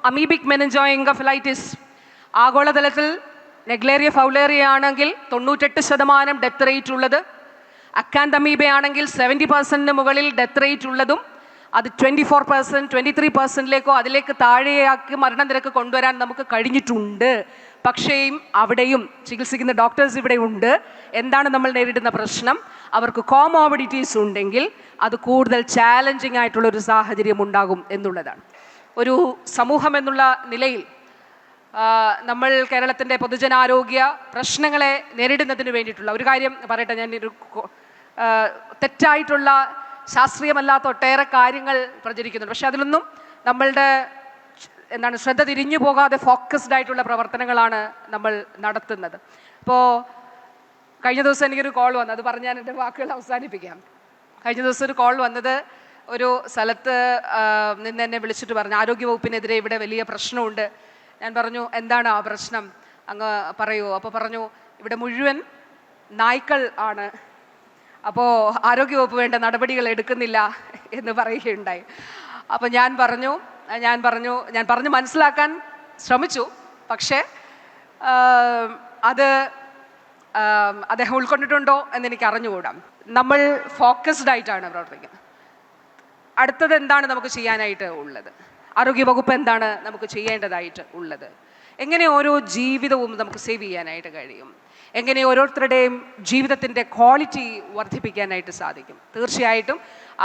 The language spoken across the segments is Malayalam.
അമീബിക് മെനിഞ്ചോഎൻകഫലൈറ്റിസ് ആഗോളതലത്തിൽ നെഗ്ലേറിയ ഫൗലേറിയ ആണെങ്കിൽ 98% ഡെത്ത് റേറ്റ് ഉള്ളത്, അക്കാന്തമീബ ആണെങ്കിൽ 70% മുകളിൽ ഡെത്ത് റേറ്റ് ഉള്ളതും അത് 24%, 23%ലേക്കോ അതിലേക്ക് താഴെയാക്കി മരണനിരക്ക് കൊണ്ടുവരാൻ നമുക്ക് കഴിഞ്ഞിട്ടുണ്ട്. പക്ഷേയും അവിടെയും ചികിത്സിക്കുന്ന ഡോക്ടേഴ്സ് ഇവിടെ ഉണ്ട്. എന്താണ് നമ്മൾ നേരിടുന്ന പ്രശ്നം? അവർക്ക് കോമോബിഡിറ്റീസ് ഉണ്ടെങ്കിൽ അത് കൂടുതൽ ചാലഞ്ചിങ് ആയിട്ടുള്ളൊരു സാഹചര്യം ഉണ്ടാകും എന്നുള്ളതാണ്. ഒരു സമൂഹം എന്നുള്ള നിലയിൽ നമ്മൾ കേരളത്തിൻ്റെ പൊതുജനാരോഗ്യ പ്രശ്നങ്ങളെ നേരിടുന്നതിന് വേണ്ടിയിട്ടുള്ള ഒരു കാര്യം പറയട്ടെ. ഞാൻ ഒരു തെറ്റായിട്ടുള്ള ശാസ്ത്രീയമല്ലാത്ത ഒട്ടേറെ കാര്യങ്ങൾ പ്രചരിക്കുന്നുണ്ട്. പക്ഷെ അതിലൊന്നും നമ്മളുടെ ശ്രദ്ധ തിരിഞ്ഞു പോകാതെ ഫോക്കസ്ഡ് ആയിട്ടുള്ള പ്രവർത്തനങ്ങളാണ് നമ്മൾ നടത്തുന്നത്. ഇപ്പോൾ കഴിഞ്ഞ ദിവസം എനിക്കൊരു കോൾ വന്നു, അത് പറഞ്ഞ് ഞാൻ എൻ്റെ വാക്കുകൾ അവസാനിപ്പിക്കാം. കഴിഞ്ഞ ദിവസം ഒരു കോൾ വന്നത് ഒരു സ്ഥലത്ത് നിന്ന് എന്നെ വിളിച്ചിട്ട് പറഞ്ഞു, ആരോഗ്യവകുപ്പിനെതിരെ ഇവിടെ വലിയ പ്രശ്നമുണ്ട്. ഞാൻ പറഞ്ഞു, എന്താണ് ആ പ്രശ്നം, അങ്ങ് പറയൂ. അപ്പോൾ പറഞ്ഞു, ഇവിടെ മുഴുവൻ നായ്ക്കൾ ആണ്, അപ്പോൾ ആരോഗ്യവകുപ്പ് വേണ്ട നടപടികൾ എടുക്കുന്നില്ല എന്ന് പറയുകയുണ്ടായി. അപ്പോൾ ഞാൻ പറഞ്ഞു മനസ്സിലാക്കാൻ ശ്രമിച്ചു. പക്ഷേ അത് അദ്ദേഹം ഉൾക്കൊണ്ടിട്ടുണ്ടോ എന്നെനിക്ക് അറിഞ്ഞുകൂടാ. നമ്മൾ ഫോക്കസ്ഡ് ആയിട്ടാണ് പ്രവർത്തിക്കുന്നത്. അടുത്തത് എന്താണ് നമുക്ക് ചെയ്യാനായിട്ട് ഉള്ളത്? ആരോഗ്യവകുപ്പ് എന്താണ് നമുക്ക് ചെയ്യേണ്ടതായിട്ട് ഉള്ളത്? എങ്ങനെ ഓരോ ജീവിതവും നമുക്ക് സേവ് ചെയ്യാനായിട്ട് കഴിയും? എങ്ങനെ ഓരോരുത്തരുടെയും ജീവിതത്തിൻ്റെ ക്വാളിറ്റി വർദ്ധിപ്പിക്കാനായിട്ട് സാധിക്കും? തീർച്ചയായിട്ടും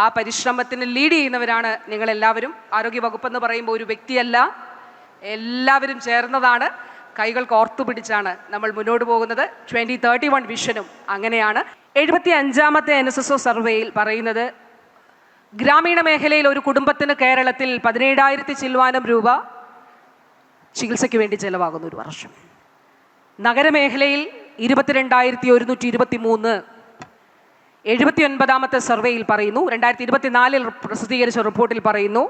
ആ പരിശ്രമത്തിന് ലീഡ് ചെയ്യുന്നവരാണ് നിങ്ങളെല്ലാവരും. ആരോഗ്യവകുപ്പ് എന്ന് പറയുമ്പോൾ ഒരു വ്യക്തിയല്ല, എല്ലാവരും ചേർന്നതാണ്. കൈകൾ കോർത്തു പിടിച്ചാണ് നമ്മൾ മുന്നോട്ട് പോകുന്നത്. 2031 വിഷനും അങ്ങനെയാണ്. 75ാമത്തെ NSSO സർവേയിൽ പറയുന്നത്, ഗ്രാമീണ മേഖലയിൽ ഒരു കുടുംബത്തിന് കേരളത്തിൽ 17,000 ചില്വാനം രൂപ ചികിത്സയ്ക്ക് വേണ്ടി ചെലവാകുന്ന ഒരു വർഷം. നഗരമേഖലയിൽ 22,123. 79ാമത്തെ സർവേയിൽ പറയുന്നു, 2024 പ്രസിദ്ധീകരിച്ച റിപ്പോർട്ടിൽ പറയുന്നു,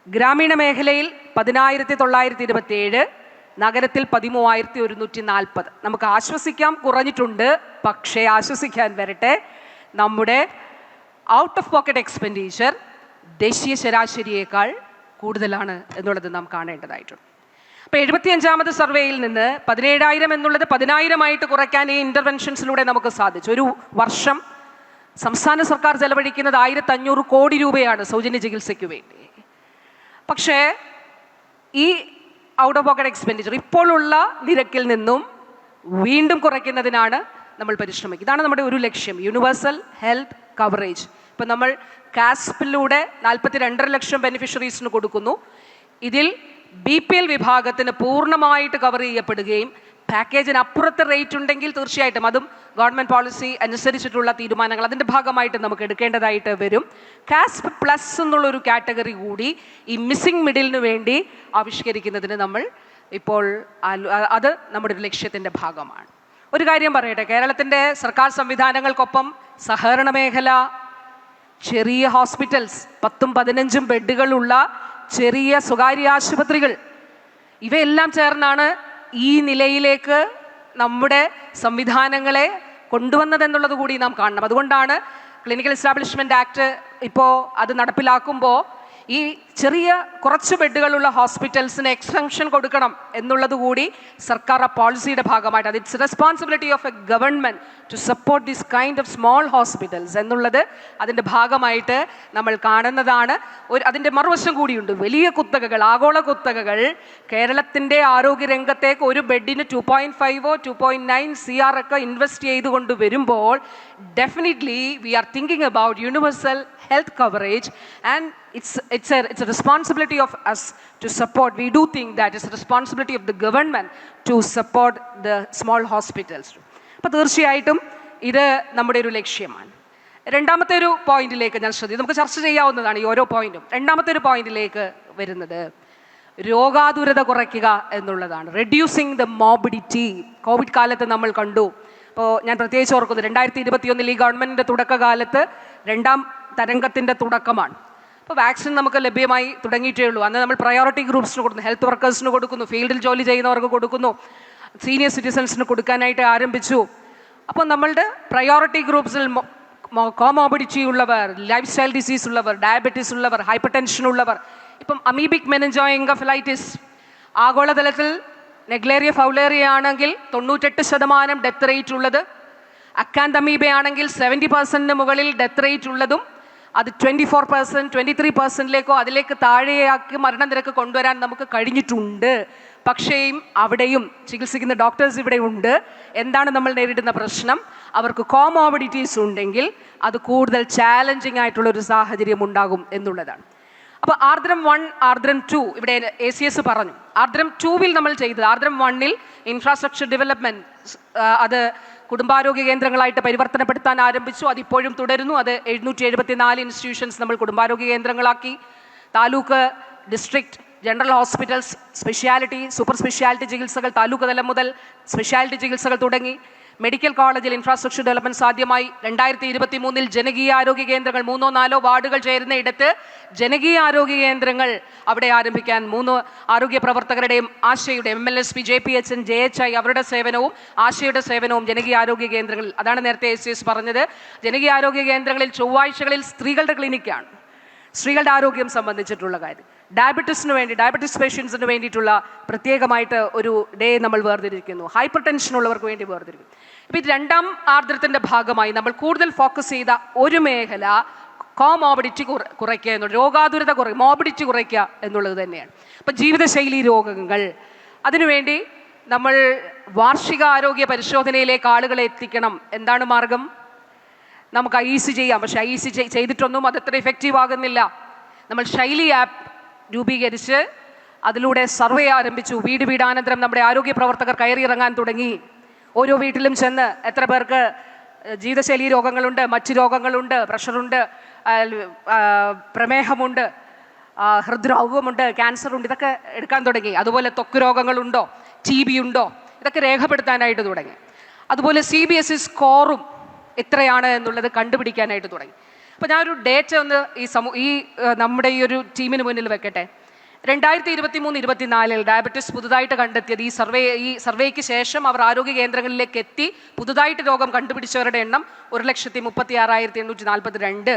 ഗ്രാമീണ മേഖലയിൽ 10,927, നഗരത്തിൽ 13,140. നമുക്ക് ആശ്വസിക്കാം, കുറഞ്ഞിട്ടുണ്ട്. പക്ഷേ ആശ്വസിക്കാൻ വരട്ടെ, നമ്മുടെ ഔട്ട് ഓഫ് പോക്കറ്റ് എക്സ്പെൻഡിച്ചർ ദേശീയ ശരാശരിയേക്കാൾ കൂടുതലാണ് എന്നുള്ളത് നാം കാണേണ്ടതായിട്ടുണ്ട്. അപ്പോൾ 75ാമത് സർവേയിൽ നിന്ന് 17,000 എന്നുള്ളത് 10,000 കുറയ്ക്കാൻ ഈ ഇൻ്റർവെൻഷൻസിലൂടെ നമുക്ക് സാധിച്ചു. ഒരു വർഷം സംസ്ഥാന സർക്കാർ ചെലവഴിക്കുന്നത് 1,500 കോടി രൂപയാണ് സൗജന്യ ചികിത്സയ്ക്ക് വേണ്ടി. പക്ഷേ ഈ ഔട്ട് ഓഫ് പോക്കറ്റ് എക്സ്പെൻഡിച്ചർ ഇപ്പോഴുള്ള നിരക്കിൽ നിന്നും വീണ്ടും കുറയ്ക്കുന്നതിനാണ് നമ്മൾ പരിശ്രമിക്കുക. ഇതാണ് നമ്മുടെ ഒരു ലക്ഷ്യം, യൂണിവേഴ്സൽ ഹെൽത്ത് കവറേജ്. ഇപ്പം നമ്മൾ കാസ്പിലൂടെ 42.5 ലക്ഷം ബെനിഫിഷ്യറീസിന് കൊടുക്കുന്നു. ഇതിൽ BPL വിഭാഗത്തിന് പൂർണ്ണമായിട്ട് കവർ ചെയ്യപ്പെടുകയും പാക്കേജിന് അപ്പുറത്തെ റേറ്റ് ഉണ്ടെങ്കിൽ തീർച്ചയായിട്ടും അതും ഗവൺമെൻറ് പോളിസി അനുസരിച്ചിട്ടുള്ള തീരുമാനങ്ങൾ അതിൻ്റെ ഭാഗമായിട്ട് നമുക്ക് എടുക്കേണ്ടതായിട്ട് വരും. കാസ്പ് പ്ലസ് എന്നുള്ളൊരു കാറ്റഗറി കൂടി ഈ മിസ്സിംഗ് മിഡിലിന് വേണ്ടി ആവിഷ്കരിക്കുന്നതിന് നമ്മൾ ഇപ്പോൾ അത് നമ്മുടെ ഒരു ലക്ഷ്യത്തിൻ്റെ ഭാഗമാണ്. ഒരു കാര്യം പറയട്ടെ, കേരളത്തിൻ്റെ സർക്കാർ സംവിധാനങ്ങൾക്കൊപ്പം സഹകരണ മേഖല, ചെറിയ ഹോസ്പിറ്റൽസ്, 10-15 ബെഡുകളുള്ള ചെറിയ സ്വകാര്യ ആശുപത്രികൾ, ഇവയെല്ലാം ചേർന്നാണ് ഈ നിലയിലേക്ക് നമ്മുടെ സംവിധാനങ്ങളെ കൊണ്ടുവന്നതെന്നുള്ളത് കൂടി നാം കാണണം. അതുകൊണ്ടാണ് ക്ലിനിക്കൽ എസ്റ്റാബ്ലിഷ്മെൻറ്റ് ആക്ട് ഇപ്പോൾ അത് നടപ്പിലാക്കുമ്പോൾ ഈ ചെറിയ കുറച്ച് ബെഡുകളുള്ള ഹോസ്പിറ്റൽസിന് എക്സംഷൻ കൊടുക്കണം എന്നുള്ളത് കൂടി സർക്കാർ ആ പോളിസിയുടെ ഭാഗമായിട്ട്, അത് it's responsibility of a government to support this kind of small hospitals എന്നുള്ളത് അതിൻ്റെ ഭാഗമായിട്ട് നമ്മൾ കാണുന്നതാണ്. അതിൻ്റെ മറുവശം കൂടിയുണ്ട്, വലിയ കുത്തകകൾ, ആഗോള കുത്തകകൾ കേരളത്തിൻ്റെ ആരോഗ്യരംഗത്തേക്ക് ഒരു ബെഡിന് 2.5 2.9 CR ഒക്കെ ഇൻവെസ്റ്റ് ചെയ്തുകൊണ്ട് വരുമ്പോൾ definitely we are thinking about universal health coverage, and it's a responsibility of us to support. We do think that it's a responsibility of the government to support the small hospitals. അപ്പോൾ തീർച്ചയായിട്ടും ഇത് നമ്മുടെ ഒരു ലക്ഷ്യമാണ്. രണ്ടാമത്തെ ഒരു പോയിന്റിലേക്ക് ഞാൻ ശ്രദ്ധിക്കും, നമുക്ക് ചർച്ച ചെയ്യാവുന്നതാണ് ഈ ഓരോ പോയിന്റും. രണ്ടാമത്തെ ഒരു പോയിന്റിലേക്ക് വരുന്നത് രോഗാതുരത കുറയ്ക്കുക എന്നുള്ളതാണ്, റെഡ്യൂസിങ് ദ മോബിഡിറ്റി. കോവിഡ് കാലത്ത് നമ്മൾ കണ്ടു. അപ്പോൾ ഞാൻ പ്രത്യേകിച്ച് ഓർക്കുന്നു, 2021 ഈ ഗവൺമെൻറ്റിൻ്റെ തുടക്കകാലത്ത് രണ്ടാം തരംഗത്തിൻ്റെ തുടക്കമാണ്. അപ്പോൾ വാക്സിൻ നമുക്ക് ലഭ്യമായി തുടങ്ങിയിട്ടേ ഉള്ളൂ. അന്ന് നമ്മൾ പ്രയോറിറ്റി ഗ്രൂപ്പ്സിന് കൊടുക്കുന്നു, ഹെൽത്ത് വർക്കേഴ്സിന് കൊടുക്കുന്നു, ഫീൽഡിൽ ജോലി ചെയ്യുന്നവർക്ക് കൊടുക്കുന്നു, സീനിയർ സിറ്റിസൺസിന് കൊടുക്കാനായിട്ട് ആരംഭിച്ചു. അപ്പോൾ നമ്മളുടെ പ്രയോറിറ്റി ഗ്രൂപ്പ്സിൽ കോമോബിഡിറ്റി ഉള്ളവർ, ലൈഫ് സ്റ്റൈൽ ഡിസീസ് ഉള്ളവർ, ഡയബറ്റീസ് ഉള്ളവർ, ഹൈപ്പർ ടെൻഷൻ ഉള്ളവർ, ഇപ്പം അമീബിക് മെനിഞ്ചോഎൻകഫലൈറ്റിസ് ആഗോളതലത്തിൽ നെഗ്ലേറിയ ഫൗലേറിയ ആണെങ്കിൽ 98% ഡെത്ത് റേറ്റ് ഉള്ളത്, അക്കാന്തമീബയാണെങ്കിൽ 70% മുകളിൽ ഡെത്ത് റേറ്റ് ഉള്ളതും അത് 24%, 23%ലേക്കോ അതിലേക്ക് താഴെയാക്കി മരണനിരക്ക് കൊണ്ടുവരാൻ നമുക്ക് കഴിഞ്ഞിട്ടുണ്ട്. പക്ഷേയും അവിടെയും ചികിത്സിക്കുന്ന ഡോക്ടേഴ്സ് ഇവിടെ ഉണ്ട്. എന്താണ് നമ്മൾ നേരിടുന്ന പ്രശ്നം? അവർക്ക് കോമോബിഡിറ്റീസ് ഉണ്ടെങ്കിൽ അത് കൂടുതൽ ചാലഞ്ചിങ് ആയിട്ടുള്ളൊരു സാഹചര്യം ഉണ്ടാകും എന്നുള്ളതാണ്. അപ്പോൾ ആർദ്രം 1, ആർദ്രം 2 ഇവിടെ ACS പറഞ്ഞു. ആർദ്രം 2-വിൽ നമ്മൾ ചെയ്തത്, ആർദ്രം 1-ൽ ഇൻഫ്രാസ്ട്രക്ചർ ഡെവലപ്മെൻറ്റ് അത് കുടുംബാരോഗ്യ കേന്ദ്രങ്ങളായിട്ട് പരിവർത്തനപ്പെടുത്താൻ ആരംഭിച്ചു. അതിപ്പോഴും തുടരുന്നു. അത് 774 ഇൻസ്റ്റിറ്റ്യൂഷൻസ് നമ്മൾ കുടുംബാരോഗ്യ കേന്ദ്രങ്ങളാക്കി. Taluk, district, general hospitals, speciality, super speciality ചികിത്സകൾ താലൂക്ക് തലം മുതൽ സ്പെഷ്യാലിറ്റി ചികിത്സകൾ തുടങ്ങി. മെഡിക്കൽ കോളേജിൽ ഇൻഫ്രാസ്ട്രക്ചർ ഡെവലപ്മെൻറ്റ് സാധ്യമായി. 2023-ൽ ജനകീയ ആരോഗ്യ കേന്ദ്രങ്ങൾ 3-4 വാർഡുകൾ ചേരുന്ന ഇടത്ത് ജനകീയ ആരോഗ്യ കേന്ദ്രങ്ങൾ അവിടെ ആരംഭിക്കാൻ 3 ആരോഗ്യ പ്രവർത്തകരുടെയും ആശയുടെയും MLSP, JPHN, JHI അവരുടെ സേവനവും ആശയുടെ സേവനവും ജനകീയ ആരോഗ്യ കേന്ദ്രങ്ങളിൽ. അതാണ് നേരത്തെ ACS പറഞ്ഞത്. ജനകീയ ആരോഗ്യ കേന്ദ്രങ്ങളിൽ ചൊവ്വാഴ്ചകളിൽ സ്ത്രീകളുടെ ക്ലിനിക്കാണ്, സ്ത്രീകളുടെ ആരോഗ്യം സംബന്ധിച്ചിട്ടുള്ള കാര്യം. ഡയബറ്റിസ് പേഷ്യൻസിന് വേണ്ടിയിട്ടുള്ള പ്രത്യേകമായിട്ട് ഒരു ഡേ നമ്മൾ വേർതിരിക്കുന്നു. ഹൈപ്പർ ടെൻഷൻ ഉള്ളവർക്ക് വേണ്ടി വേർതിരിക്കുന്നു. ഇപ്പം ഇത് 2ാം ആർദ്രത്തിൻ്റെ ഭാഗമായി നമ്മൾ കൂടുതൽ ഫോക്കസ് ചെയ്ത ഒരു മേഖല കോമോബിഡിറ്റി കുറയ്ക്കുക എന്നുള്ള, രോഗാതുരത മോബിഡിറ്റി കുറയ്ക്കുക എന്നുള്ളത് തന്നെയാണ്. അപ്പം ജീവിതശൈലി രോഗങ്ങൾ, അതിനുവേണ്ടി നമ്മൾ വാർഷിക ആരോഗ്യ പരിശോധനയിലേക്ക് ആളുകളെ എത്തിക്കണം. എന്താണ് മാർഗം? നമുക്ക് IEC ചെയ്യാം, പക്ഷേ IEC ചെയ്തിട്ടൊന്നും അതത്ര ഇഫക്റ്റീവ് ആകുന്നില്ല. നമ്മൾ ശൈലി ആപ്പ് രൂപീകരിച്ച് അതിലൂടെ സർവേ ആരംഭിച്ചു. വീട് വീടാനന്തരം നമ്മുടെ ആരോഗ്യ പ്രവർത്തകർ കയറിയിറങ്ങാൻ തുടങ്ങി. ഓരോ വീട്ടിലും ചെന്ന് എത്ര പേർക്ക് ജീവിതശൈലി രോഗങ്ങളുണ്ട്, മറ്റു രോഗങ്ങളുണ്ട്, പ്രഷറുണ്ട്, പ്രമേഹമുണ്ട്, ഹൃദ്രോഗമുണ്ട്, ക്യാൻസറുണ്ട്, ഇതൊക്കെ എടുക്കാൻ തുടങ്ങി. അതുപോലെ ത്വക്ക് രോഗങ്ങളുണ്ടോ, TB ഉണ്ടോ, ഇതൊക്കെ രേഖപ്പെടുത്താനായിട്ട് തുടങ്ങി. അതുപോലെ CBSE സ്കോറും എത്രയാണ് എന്നുള്ളത് കണ്ടുപിടിക്കാനായിട്ട് തുടങ്ങി. അപ്പോൾ ഞാനൊരു ഡേറ്റ ഒന്ന് ഈ നമ്മുടെ ഈ ഒരു ടീമിന് മുന്നിൽ വെക്കട്ടെ. 2023-24 ഡയബറ്റിസ് പുതുതായിട്ട് കണ്ടെത്തിയത്, ഈ സർവേക്ക് ശേഷം അവർ ആരോഗ്യ കേന്ദ്രങ്ങളിലേക്ക് എത്തി പുതുതായിട്ട് രോഗം കണ്ടുപിടിച്ചവരുടെ എണ്ണം 1,66,842.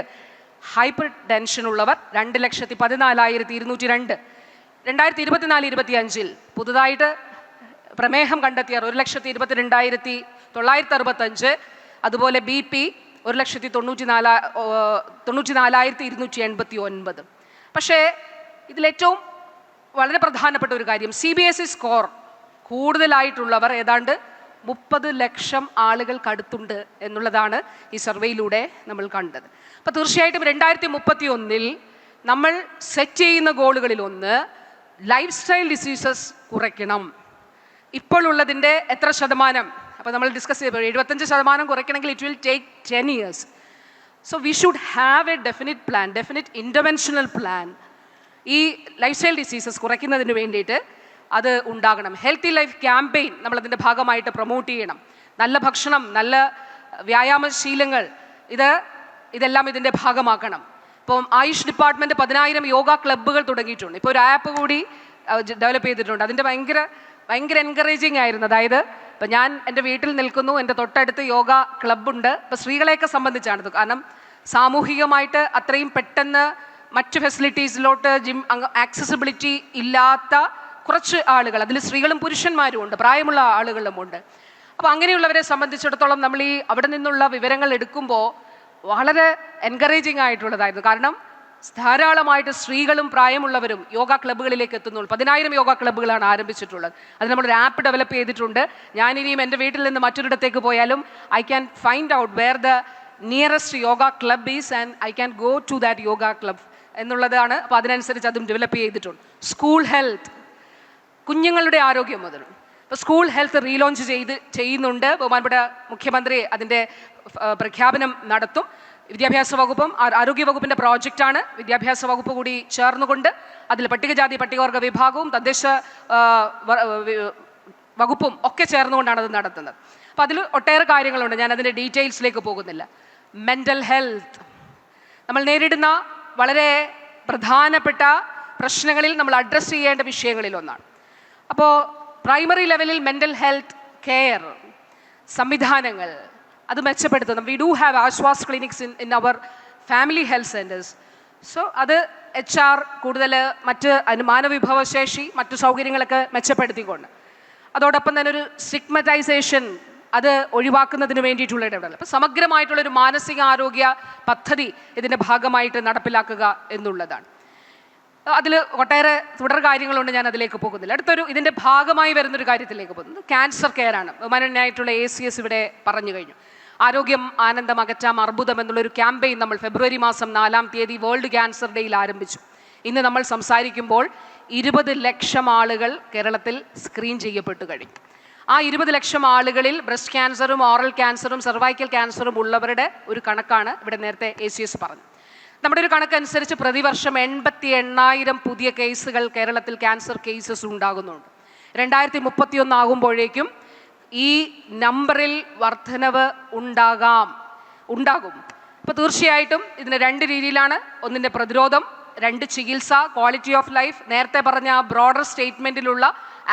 ഹൈപ്പർ ടെൻഷൻ ഉള്ളവർ 2,14,202. 2024-25 പുതുതായിട്ട് പ്രമേഹം കണ്ടെത്തിയവർ 1,22,965. അതുപോലെ BP 1,94,289. പക്ഷേ ഇതിലേറ്റവും വളരെ പ്രധാനപ്പെട്ട ഒരു കാര്യം, CBSE സ്കോർ കൂടുതലായിട്ടുള്ളവർ ഏതാണ്ട് 30 ലക്ഷം ആളുകൾക്കടുത്തുണ്ട് എന്നുള്ളതാണ് ഈ സർവേയിലൂടെ നമ്മൾ കണ്ടത്. അപ്പോൾ തീർച്ചയായിട്ടും 2031-ൽ നമ്മൾ സെറ്റ് ചെയ്യുന്ന ഗോളുകളിലൊന്ന് ലൈഫ് സ്റ്റൈൽ ഡിസീസസ് കുറയ്ക്കണം. ഇപ്പോൾ ഉള്ളതിൻ്റെ എത്ര ശതമാനം? അപ്പോൾ നമ്മൾ ഡിസ്കസ് ചെയ്തപ്പോൾ 75% കുറയ്ക്കണമെങ്കിൽ it will take 10 years. So we should have a definite plan, definite interventional plan. ഈ ലൈഫ് സ്റ്റൈൽ ഡിസീസസ് കുറയ്ക്കുന്നതിന് വേണ്ടിയിട്ട് അത് ഉണ്ടാകണം. ഹെൽത്തി ലൈഫ് ക്യാമ്പയിൻ നമ്മളതിൻ്റെ ഭാഗമായിട്ട് പ്രൊമോട്ട് ചെയ്യണം. നല്ല ഭക്ഷണം, നല്ല വ്യായാമശീലങ്ങൾ, ഇതെല്ലാം ഇതിൻ്റെ ഭാഗമാക്കണം. ഇപ്പം ആയുഷ് ഡിപ്പാർട്ട്മെൻറ്റ് 10,000 യോഗ ക്ലബ്ബുകൾ തുടങ്ങിയിട്ടുണ്ട്. ഇപ്പോൾ ഒരു ആപ്പ് കൂടി ഡെവലപ്പ് ചെയ്തിട്ടുണ്ട്. അതിൻ്റെ ഭയങ്കര എൻകറേജിങ് ആയിരുന്നു. അതായത് ഇപ്പം ഞാൻ എൻ്റെ വീട്ടിൽ നിൽക്കുന്നു, എൻ്റെ തൊട്ടടുത്ത് യോഗ ക്ലബ്ബുണ്ട്. ഇപ്പോൾ സ്ത്രീകളെയൊക്കെ സംബന്ധിച്ചാണിത്. കാരണം സാമൂഹികമായിട്ട് അത്രയും പെട്ടെന്ന് മറ്റ് ഫെസിലിറ്റീസിലോട്ട് ആക്സസിബിലിറ്റി ഇല്ലാത്ത കുറച്ച് ആളുകൾ, അതിൽ സ്ത്രീകളും പുരുഷന്മാരും ഉണ്ട്, പ്രായമുള്ള ആളുകളുമുണ്ട്. അപ്പോൾ അങ്ങനെയുള്ളവരെ സംബന്ധിച്ചിടത്തോളം നമ്മൾ അവിടെ നിന്നുള്ള വിവരങ്ങൾ എടുക്കുമ്പോൾ വളരെ എൻകറേജിങ് ആയിട്ടുള്ളതായിരുന്നു. കാരണം ധാരാളമായിട്ട് സ്ത്രീകളും പ്രായമുള്ളവരും യോഗ ക്ലബ്ബുകളിലേക്ക് എത്തുന്നുള്ളൂ. 10,000 യോഗ ക്ലബ്ബുകളാണ് ആരംഭിച്ചിട്ടുള്ളത്. അത് നമ്മളൊരു ആപ്പ് ഡെവലപ്പ് ചെയ്തിട്ടുണ്ട്. ഞാനിനിയും എൻ്റെ വീട്ടിൽ നിന്ന് മറ്റൊരിടത്തേക്ക് പോയാലും I can find out where the nearest yoga club is and I can go to that yoga club എന്നുള്ളതാണ്. അപ്പോൾ അതിനനുസരിച്ച് അതും ഡെവലപ്പ് ചെയ്തിട്ടുണ്ട്. സ്കൂൾ ഹെൽത്ത്, കുഞ്ഞുങ്ങളുടെ ആരോഗ്യം മുതൽ ഇപ്പോൾ സ്കൂൾ ഹെൽത്ത് റീലോഞ്ച് ചെയ്യുന്നുണ്ട്. ബഹുമാനപ്പെട്ട മുഖ്യമന്ത്രി അതിൻ്റെ പ്രഖ്യാപനം നടത്തും. വിദ്യാഭ്യാസ വകുപ്പും ആരോഗ്യ വകുപ്പിൻ്റെ പ്രോജക്റ്റാണ്. വിദ്യാഭ്യാസ വകുപ്പ് കൂടി ചേർന്നുകൊണ്ട് അതിൽ പട്ടികജാതി പട്ടികവർഗ വിഭാഗവും തദ്ദേശ വകുപ്പും ഒക്കെ ചേർന്നുകൊണ്ടാണ് അത് നടത്തുന്നത്. അപ്പോൾ അതിൽ ഒട്ടേറെ കാര്യങ്ങളുണ്ട്, ഞാൻ അതിൻ്റെ ഡീറ്റെയിൽസിലേക്ക് പോകുന്നില്ല. മെൻ്റൽ ഹെൽത്ത് നമ്മൾ നേരിടുന്ന വളരെ പ്രധാനപ്പെട്ട പ്രശ്നങ്ങളിൽ നമ്മൾ അഡ്രസ്സ് ചെയ്യേണ്ട വിഷയങ്ങളിലൊന്നാണ്. അപ്പോൾ പ്രൈമറി ലെവലിൽ മെൻ്റൽ ഹെൽത്ത് കെയർ സംവിധാനങ്ങൾ അത് മെച്ചപ്പെടുത്തണം. We do have Aashwas clinics in our family health centres. So അത് HR കൂടുതൽ മറ്റ് മാനവവിഭവശേഷി മറ്റു സൗകര്യങ്ങളൊക്കെ മെച്ചപ്പെടുത്തിക്കൊണ്ട് അതോടൊപ്പം തന്നെ ഒരു സ്റ്റിഗ്മറ്റൈസേഷൻ അത് ഒഴിവാക്കുന്നതിന് വേണ്ടിയിട്ടുള്ള ഇടപെടൽ. അപ്പോൾ സമഗ്രമായിട്ടുള്ളൊരു മാനസികാരോഗ്യ പദ്ധതി ഇതിൻ്റെ ഭാഗമായിട്ട് നടപ്പിലാക്കുക എന്നുള്ളതാണ്. അതിൽ ഒട്ടേറെ തുടർ കാര്യങ്ങളുണ്ട്, ഞാൻ അതിലേക്ക് പോകുന്നില്ല. അടുത്തൊരു ഇതിൻ്റെ ഭാഗമായി വരുന്നൊരു കാര്യത്തിലേക്ക് പോകുന്നത് ക്യാൻസർ കെയർ ആണ്. ബഹുമാനനായിട്ടുള്ള ACS ഇവിടെ പറഞ്ഞു കഴിഞ്ഞു. ആരോഗ്യം ആനന്ദം അകറ്റാം അർബുദം എന്നുള്ളൊരു ക്യാമ്പയിൻ നമ്മൾ ഫെബ്രുവരി മാസം 4-ാം തീയതി വേൾഡ് ക്യാൻസർ ഡേയിൽ ആരംഭിച്ചു. ഇന്ന് നമ്മൾ സംസാരിക്കുമ്പോൾ 20 ലക്ഷം ആളുകൾ കേരളത്തിൽ സ്ക്രീൻ ചെയ്യപ്പെട്ടു കഴിഞ്ഞു. ആ 20 ലക്ഷം ആളുകളിൽ ബ്രസ്റ്റ് ക്യാൻസറും ഓറൽ ക്യാൻസറും സെർവൈക്കൽ ക്യാൻസറും ഉള്ളവരുടെ ഒരു കണക്കാണ് ഇവിടെ നേരത്തെ ACS പറഞ്ഞു. നമ്മുടെ ഒരു കണക്കനുസരിച്ച് പ്രതിവർഷം 88,000 പുതിയ കേസുകൾ കേരളത്തിൽ ക്യാൻസർ കേസസ് ഉണ്ടാകുന്നുണ്ട്. 2031 ആകുമ്പോഴേക്കും ഈ നമ്പറിൽ വർധനവ് ഉണ്ടാകും. അപ്പോൾ തീർച്ചയായിട്ടും ഇതിന് 2 രീതിയിലാണ്. ഒന്നിൻ്റെ പ്രതിരോധം, 2 ചികിത്സ, ക്വാളിറ്റി ഓഫ് ലൈഫ്, നേരത്തെ പറഞ്ഞ ആ ബ്രോഡർ സ്റ്റേറ്റ്മെൻറ്റിലുള്ള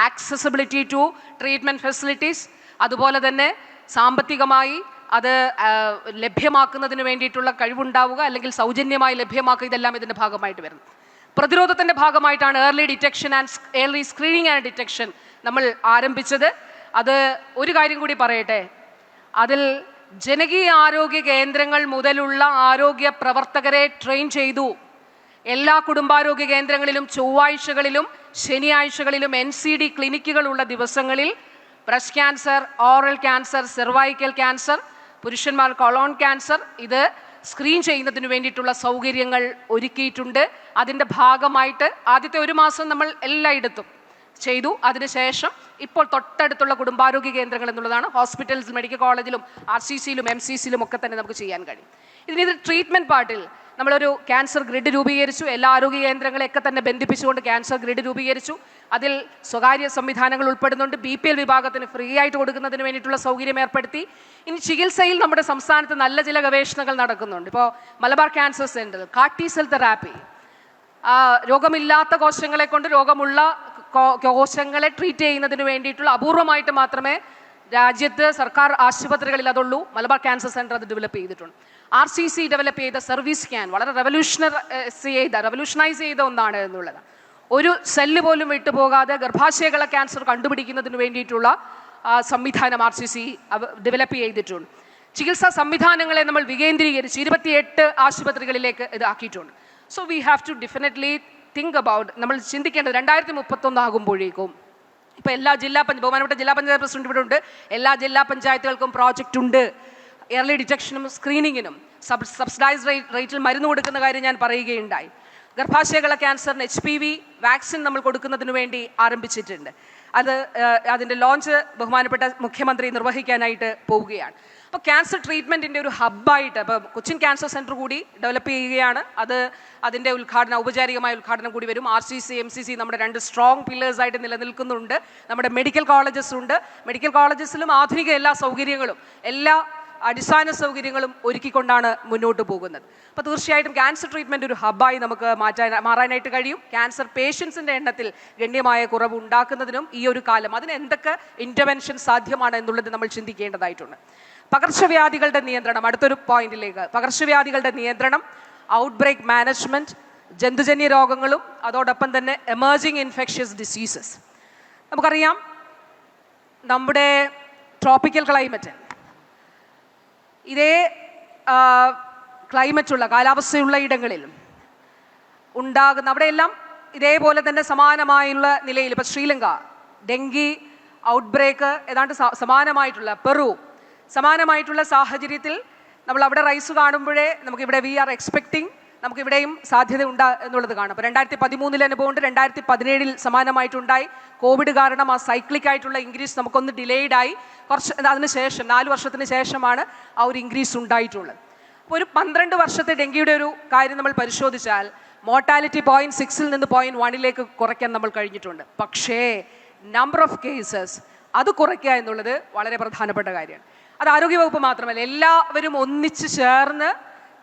ആക്സസിബിലിറ്റി ടു ട്രീറ്റ്മെൻറ്റ് ഫെസിലിറ്റീസ്, അതുപോലെ തന്നെ സാമ്പത്തികമായി അത് ലഭ്യമാക്കുന്നതിന് വേണ്ടിയിട്ടുള്ള കഴിവുണ്ടാവുക, അല്ലെങ്കിൽ സൗജന്യമായി ലഭ്യമാക്കുക, ഇതെല്ലാം ഇതിൻ്റെ ഭാഗമായിട്ട് വരുന്നു. പ്രതിരോധത്തിൻ്റെ ഭാഗമായിട്ടാണ് early detection and early screening and detection നമ്മൾ ആരംഭിച്ചത്. അത് ഒരു കാര്യം കൂടി പറയട്ടെ, അതിൽ ജനകീയ ആരോഗ്യ കേന്ദ്രങ്ങൾ മുതലുള്ള ആരോഗ്യ പ്രവർത്തകരെ ട്രെയിൻ ചെയ്തു. എല്ലാ കുടുംബാരോഗ്യ കേന്ദ്രങ്ങളിലും ചൊവ്വാഴ്ചകളിലും ശനിയാഴ്ചകളിലും NCD ക്ലിനിക്കുകളുള്ള ദിവസങ്ങളിൽ breast cancer, oral cancer, cervical cancer, പുരുഷന്മാർ കൊളോൺ ക്യാൻസർ, ഇത് സ്ക്രീൻ ചെയ്യുന്നതിന് വേണ്ടിയിട്ടുള്ള സൗകര്യങ്ങൾ ഒരുക്കിയിട്ടുണ്ട്. അതിൻ്റെ ഭാഗമായിട്ട് ആദ്യത്തെ 1 മാസം നമ്മൾ എല്ലായിടത്തും ചെയ്തു. അതിനുശേഷം ഇപ്പോൾ തൊട്ടടുത്തുള്ള കുടുംബാരോഗ്യ കേന്ദ്രങ്ങൾ എന്നുള്ളതാണ്. ഹോസ്പിറ്റൽസ്, മെഡിക്കൽ കോളേജിലും RCCയിലും MCCയിലും ഒക്കെ തന്നെ നമുക്ക് ചെയ്യാൻ കഴിയും. ഇതിന് ട്രീറ്റ്മെൻറ്റ് പാർട്ടിൽ നമ്മളൊരു ക്യാൻസർ ഗ്രിഡ് രൂപീകരിച്ചു. എല്ലാ ആരോഗ്യ കേന്ദ്രങ്ങളെയൊക്കെ തന്നെ ബന്ധിപ്പിച്ചുകൊണ്ട് ക്യാൻസർ ഗ്രിഡ് രൂപീകരിച്ചു. അതിൽ സ്വകാര്യ സംവിധാനങ്ങൾ ഉൾപ്പെടുന്നുണ്ട്. BPL വിഭാഗത്തിന് ഫ്രീ ആയിട്ട് കൊടുക്കുന്നതിന് വേണ്ടിയിട്ടുള്ള സൗകര്യം ഏർപ്പെടുത്തി. ഇനി ചികിത്സയിൽ നമ്മുടെ സംസ്ഥാനത്ത് നല്ല ചില ഗവേഷണങ്ങൾ നടക്കുന്നുണ്ട്. ഇപ്പോൾ Malabar cancer centre CAR-T cell therapy, രോഗമില്ലാത്ത കോശങ്ങളെ കൊണ്ട് രോഗമുള്ള കോശങ്ങളെ ട്രീറ്റ് ചെയ്യുന്നതിന് വേണ്ടിയിട്ടുള്ള അപൂർവമായിട്ട് മാത്രമേ രാജ്യത്ത് സർക്കാർ ആശുപത്രികളിൽ അതുള്ളൂ. മലബാർ ക്യാൻസർ സെൻറ്റർ അത് ഡെവലപ്പ് ചെയ്തിട്ടുണ്ട്. RCC ഡെവലപ്പ് ചെയ്ത സർവീസ് സ്കാൻ വളരെ റെവല്യൂഷനൈസ് ചെയ്ത ഒന്നാണ് എന്നുള്ളത്. ഒരു സെല്ല് പോലും വിട്ടുപോകാതെ ഗർഭാശയകള ക്യാൻസർ കണ്ടുപിടിക്കുന്നതിന് വേണ്ടിയിട്ടുള്ള സംവിധാനം RCC ഡെവലപ്പ് ചെയ്തിട്ടുണ്ട്. ചികിത്സാ സംവിധാനങ്ങളെ നമ്മൾ വികേന്ദ്രീകരിച്ച് 28 ആശുപത്രികളിലേക്ക് ഇത് ആക്കിയിട്ടുണ്ട്. So we have to definitely think about, നമ്മൾ ചിന്തിക്കേണ്ടത് 2031 ആകുമ്പോഴേക്കും ഇപ്പോൾ എല്ലാ ബഹുമാനപ്പെട്ട ജില്ലാ പഞ്ചായത്ത് പ്രസിഡന്റ് ഇവിടെ ഉണ്ട്, എല്ലാ ജില്ലാ പഞ്ചായത്തുകൾക്കും പ്രോജക്റ്റ് ഉണ്ട്. ഏർലി ഡിറ്റക്ഷനും സ്ക്രീനിങ്ങിനും സബ്സിഡൈസ്ഡ് റേറ്റിൽ മരുന്ന് കൊടുക്കുന്ന കാര്യം ഞാൻ പറയുകയുണ്ടായി. ഗർഭാശയകള ക്യാൻസറിന് HPV വാക്സിൻ നമ്മൾ കൊടുക്കുന്നതിന് വേണ്ടി ആരംഭിച്ചിട്ടുണ്ട്. അതിൻ്റെ ലോഞ്ച് ബഹുമാനപ്പെട്ട മുഖ്യമന്ത്രി നിർവഹിക്കാനായിട്ട് പോവുകയാണ്. അപ്പോൾ ക്യാൻസർ ട്രീറ്റ്മെൻറ്റിൻ്റെ ഒരു ഹബ്ബായിട്ട് ഇപ്പോൾ കൊച്ചിൻ ക്യാൻസർ സെൻറ്റർ കൂടി ഡെവലപ്പ് ചെയ്യുകയാണ്. അതിൻ്റെ ഔപചാരികമായ ഉദ്ഘാടനം കൂടി വരും. RCC, MCC നമ്മുടെ 2 സ്ട്രോങ് പില്ലേഴ്സായിട്ട് നിലനിൽക്കുന്നുണ്ട്. നമ്മുടെ മെഡിക്കൽ കോളേജസ് ഉണ്ട്. മെഡിക്കൽ കോളേജസിലും ആധുനിക എല്ലാ സൗകര്യങ്ങളും, എല്ലാ അടിസ്ഥാന സൗകര്യങ്ങളും ഒരുക്കിക്കൊണ്ടാണ് മുന്നോട്ട് പോകുന്നത്. അപ്പോൾ തീർച്ചയായിട്ടും ക്യാൻസർ ട്രീറ്റ്മെൻറ്റ് ഒരു ഹബ്ബായി നമുക്ക് മാറാനായിട്ട് കഴിയും. ക്യാൻസർ പേഷ്യൻസിൻ്റെ എണ്ണത്തിൽ ഗണ്യമായ കുറവ് ഉണ്ടാക്കുന്നതിനും ഈ ഒരു കാലം അതിന് എന്തൊക്കെ ഇൻ്റർവെൻഷൻ സാധ്യമാണ് എന്നുള്ളത് നമ്മൾ ചിന്തിക്കേണ്ടതായിട്ടുണ്ട്. പകർച്ചവ്യാധികളുടെ നിയന്ത്രണം, അടുത്തൊരു പോയിന്റിലേക്ക്. പകർച്ചവ്യാധികളുടെ നിയന്ത്രണം, ഔട്ട്ബ്രേക്ക് മാനേജ്മെൻറ്റ്, ജന്തുജന്യ രോഗങ്ങളും അതോടൊപ്പം തന്നെ എമേർജിങ് ഇൻഫെക്ഷ്യസ് ഡിസീസസ്. നമുക്കറിയാം നമ്മുടെ ട്രോപ്പിക്കൽ ക്ലൈമറ്റ്, ഇതേ ക്ലൈമറ്റുള്ള കാലാവസ്ഥയുള്ള ഇടങ്ങളിൽ ഉണ്ടാകുന്ന അവിടെയെല്ലാം ഇതേപോലെ തന്നെ സമാനമായുള്ള നിലയിൽ ഇപ്പോൾ ശ്രീലങ്ക ഡെങ്കി ഔട്ട്ബ്രേക്ക് ഏതാണ്ട് സമാനമായിട്ടുള്ള പെറു സമാനമായിട്ടുള്ള സാഹചര്യത്തിൽ നമ്മൾ അവിടെ റൈസ് കാണുമ്പോഴേ നമുക്കിവിടെ വി ആർ എക്സ്പെക്ടിങ് നമുക്കിവിടെയും സാധ്യത ഉണ്ട് എന്നുള്ളത് കാണാം. അപ്പോൾ 2013 അനുഭവമുണ്ട്, 2017 സമാനമായിട്ടുണ്ടായി. കോവിഡ് കാരണം ആ സൈക്ലിക് ആയിട്ടുള്ള ഇൻക്രീസ് നമുക്കൊന്ന് ഡിലേഡായി. അതിനുശേഷം 4 വർഷത്തിന് ശേഷമാണ് ആ ഒരു ഇൻക്രീസ് ഉണ്ടായിട്ടുള്ളത്. അപ്പോൾ ഒരു 12 വർഷത്തെ ഡെങ്കിയുടെ ഒരു കാര്യം നമ്മൾ പരിശോധിച്ചാൽ മോർട്ടാലിറ്റി 0.6 നിന്ന് 0.1 കുറയ്ക്കാൻ നമ്മൾ കഴിഞ്ഞിട്ടുണ്ട്. പക്ഷേ നമ്പർ ഓഫ് കേസസ് അത് കുറയ്ക്കുക എന്നുള്ളത് വളരെ പ്രധാനപ്പെട്ട കാര്യമാണ്. അത് ആരോഗ്യവകുപ്പ് മാത്രമല്ല, എല്ലാവരും ഒന്നിച്ച് ചേർന്ന്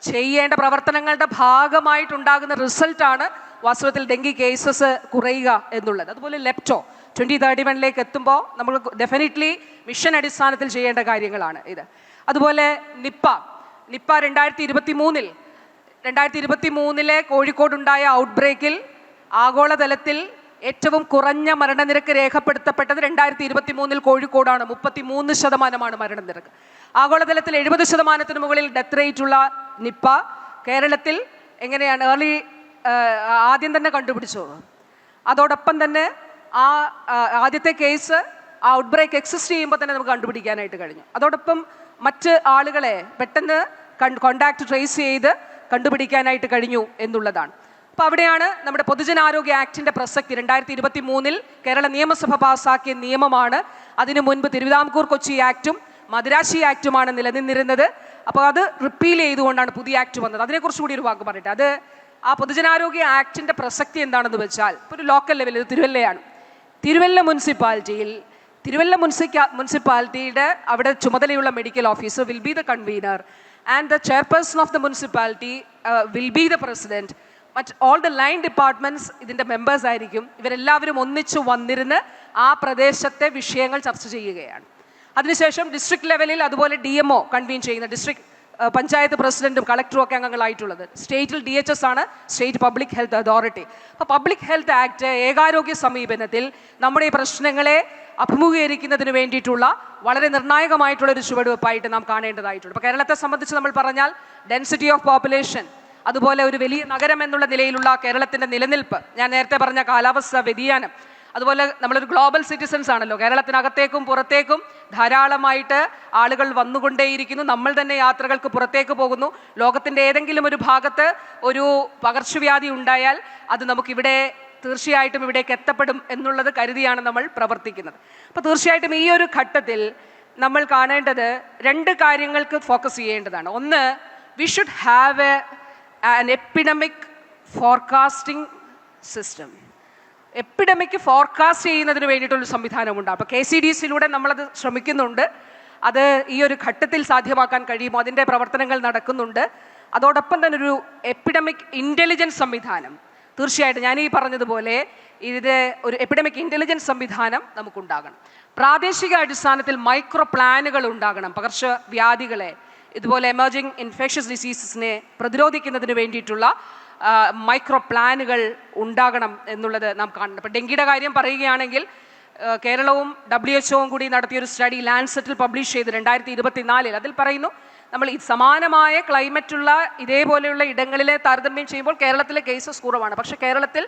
ചെയ്യേണ്ട പ്രവർത്തനങ്ങളുടെ ഭാഗമായിട്ടുണ്ടാകുന്ന റിസൾട്ടാണ് വാസ്തവത്തിൽ ഡെങ്കി കേസസ് കുറയുക എന്നുള്ളത്. അതുപോലെ ലെപ്റ്റോ 2031 എത്തുമ്പോൾ നമ്മൾ ഡെഫിനറ്റ്ലി മിഷൻ അടിസ്ഥാനത്തിൽ ചെയ്യേണ്ട കാര്യങ്ങളാണ് ഇത്. അതുപോലെ നിപ്പ 2023 2023 കോഴിക്കോടുണ്ടായ ഔട്ട്ബ്രേക്കിൽ ആഗോളതലത്തിൽ ഏറ്റവും കുറഞ്ഞ മരണനിരക്ക് രേഖപ്പെടുത്തപ്പെട്ടത് 2023 കോഴിക്കോടാണ്. 33% മരണനിരക്ക്. ആഗോളതലത്തിൽ 70% മുകളിൽ ഡെത്ത് റേറ്റ് ഉള്ള നിപ്പ കേരളത്തിൽ എങ്ങനെയാണ് ആദ്യം തന്നെ കണ്ടുപിടിച്ചു. അതോടൊപ്പം തന്നെ ആദ്യത്തെ കേസ് ഔട്ട്ബ്രേക്ക് എക്സിസ്റ്റ് ചെയ്യുമ്പോൾ തന്നെ നമുക്ക് കണ്ടുപിടിക്കാനായിട്ട് കഴിഞ്ഞു. അതോടൊപ്പം മറ്റ് ആളുകളെ പെട്ടെന്ന് കോണ്ടാക്ട് ട്രേസ് ചെയ്ത് കണ്ടുപിടിക്കാനായിട്ട് കഴിഞ്ഞു എന്നുള്ളതാണ്. അപ്പോൾ അവിടെയാണ് നമ്മുടെ പൊതുജനാരോഗ്യ ആക്ടിൻ്റെ പ്രസക്തി. 2023 കേരള നിയമസഭ പാസ്സാക്കിയ നിയമമാണ്. അതിനു മുൻപ് തിരുവിതാംകൂർ കൊച്ചി ആക്റ്റും മദിരാശി ആക്റ്റുമാണ് നിലനിന്നിരുന്നത്. അപ്പോൾ അത് റിപ്പീൽ ചെയ്തുകൊണ്ടാണ് പുതിയ ആക്ട് വന്നത്. അതിനെക്കുറിച്ച് കൂടി ഒരു വാക്ക് പറയട്ടെ. അത് ആ പൊതുജനാരോഗ്യ ആക്ടിൻ്റെ പ്രസക്തി എന്താണെന്ന് വെച്ചാൽ, ഇപ്പോൾ ഒരു ലോക്കൽ ലെവലിൽ ഇത് തിരുവല്ലയാണ്. തിരുവല്ല മുനിസിപ്പാലിറ്റിയുടെ അവിടെ ചുമതലയുള്ള medical officer will be the convener and the chairperson of the municipality will be the president. All the line departments ഇതിൻ്റെ മെമ്പേഴ്സ് ആയിരിക്കും. ഇവരെല്ലാവരും ഒന്നിച്ചു വന്നിരുന്ന് ആ പ്രദേശത്തെ വിഷയങ്ങൾ ചർച്ച ചെയ്യുകയാണ്. അതിനുശേഷം ഡിസ്ട്രിക്ട് ലെവലിൽ അതുപോലെ DMO കൺവീൻ ചെയ്യുന്ന ഡിസ്ട്രിക്ട് പഞ്ചായത്ത് പ്രസിഡന്റും കളക്ടറും ഒക്കെ അംഗങ്ങളായിട്ടുള്ളത്. സ്റ്റേറ്റിൽ DHS ആണ്, സ്റ്റേറ്റ് പബ്ലിക് ഹെൽത്ത് അതോറിറ്റി. അപ്പോൾ പബ്ലിക് ഹെൽത്ത് ആക്ട് ഏകാരോഗ്യ സമീപനത്തിൽ നമ്മുടെ ഈ പ്രശ്നങ്ങളെ അഭിമുഖീകരിക്കുന്നതിന് വേണ്ടിയിട്ടുള്ള വളരെ നിർണായകമായിട്ടുള്ള ഒരു ചുവടുവെപ്പായിട്ട് നാം കാണേണ്ടതായിട്ടുണ്ട്. ഇപ്പോൾ കേരളത്തെ സംബന്ധിച്ച് നമ്മൾ പറഞ്ഞാൽ ഡെൻസിറ്റി ഓഫ് പോപ്പുലേഷൻ, അതുപോലെ ഒരു വലിയ നഗരം എന്നുള്ള നിലയിലുള്ള കേരളത്തിൻ്റെ നിലനിൽപ്പ്, ഞാൻ നേരത്തെ പറഞ്ഞ കാലാവസ്ഥ വ്യതിയാനം, അതുപോലെ നമ്മളൊരു ഗ്ലോബൽ സിറ്റിസൺസ് ആണല്ലോ. കേരളത്തിനകത്തേക്കും പുറത്തേക്കും ധാരാളമായിട്ട് ആളുകൾ വന്നുകൊണ്ടേയിരിക്കുന്നു. നമ്മൾ തന്നെ യാത്രകൾക്ക് പുറത്തേക്ക് പോകുന്നു. ലോകത്തിൻ്റെ ഏതെങ്കിലും ഒരു ഭാഗത്ത് ഒരു പകർച്ചവ്യാധി ഉണ്ടായാൽ അത് നമുക്കിവിടെ തീർച്ചയായിട്ടും ഇവിടേക്ക് എത്തപ്പെടും എന്നുള്ളത് കരുതിയാണ് നമ്മൾ പ്രവർത്തിക്കുന്നത്. അപ്പോൾ തീർച്ചയായിട്ടും ഈ ഒരു ഘട്ടത്തിൽ നമ്മൾ കാണേണ്ടത് രണ്ട് കാര്യങ്ങൾക്ക് ഫോക്കസ് ചെയ്യേണ്ടതാണ്. ഒന്ന്, V should have an epidemic forecasting system. Epidemic forecast ചെയ്യുന്നതിന് വേണ്ടിയിട്ടുള്ളൊരു സംവിധാനമുണ്ട്. അപ്പോൾ KCDCയിലൂടെ നമ്മളത് ശ്രമിക്കുന്നുണ്ട്. അത് ഈ ഒരു ഘട്ടത്തിൽ സാധ്യമാക്കാൻ കഴിയുമോ, അതിൻ്റെ പ്രവർത്തനങ്ങൾ നടക്കുന്നുണ്ട്. അതോടൊപ്പം തന്നെ ഒരു എപ്പിഡമിക് ഇൻ്റലിജൻസ് സംവിധാനം തീർച്ചയായിട്ടും ഞാൻ ഈ പറഞ്ഞതുപോലെ ഇതിൻ്റെ ഒരു എപ്പിഡമിക് ഇൻ്റലിജൻസ് സംവിധാനം നമുക്കുണ്ടാകണം. പ്രാദേശിക അടിസ്ഥാനത്തിൽ മൈക്രോ പ്ലാനുകൾ ഉണ്ടാകണം. പകർച്ചവ്യാധികളെ, ഇതുപോലെ എമർജിങ് ഇൻഫെക്ഷ്യസ് ഡിസീസസിനെ പ്രതിരോധിക്കുന്നതിന് വേണ്ടിയിട്ടുള്ള മൈക്രോ പ്ലാനുകൾ ഉണ്ടാകണം എന്നുള്ളത് നാം കാണണം. ഇപ്പോൾ ഡെങ്കിയുടെ കാര്യം പറയുകയാണെങ്കിൽ കേരളവും WHO കൂടി നടത്തിയൊരു സ്റ്റഡി ലാൻസെറ്റിൽ പബ്ലിഷ് ചെയ്ത് 2024 അതിൽ പറയുന്നു, നമ്മൾ ഈ സമാനമായ ക്ലൈമറ്റുള്ള ഇതേപോലെയുള്ള ഇടങ്ങളിലെ താരതമ്യം ചെയ്യുമ്പോൾ കേരളത്തിലെ കേസസ് കുറവാണ്. പക്ഷേ കേരളത്തിൽ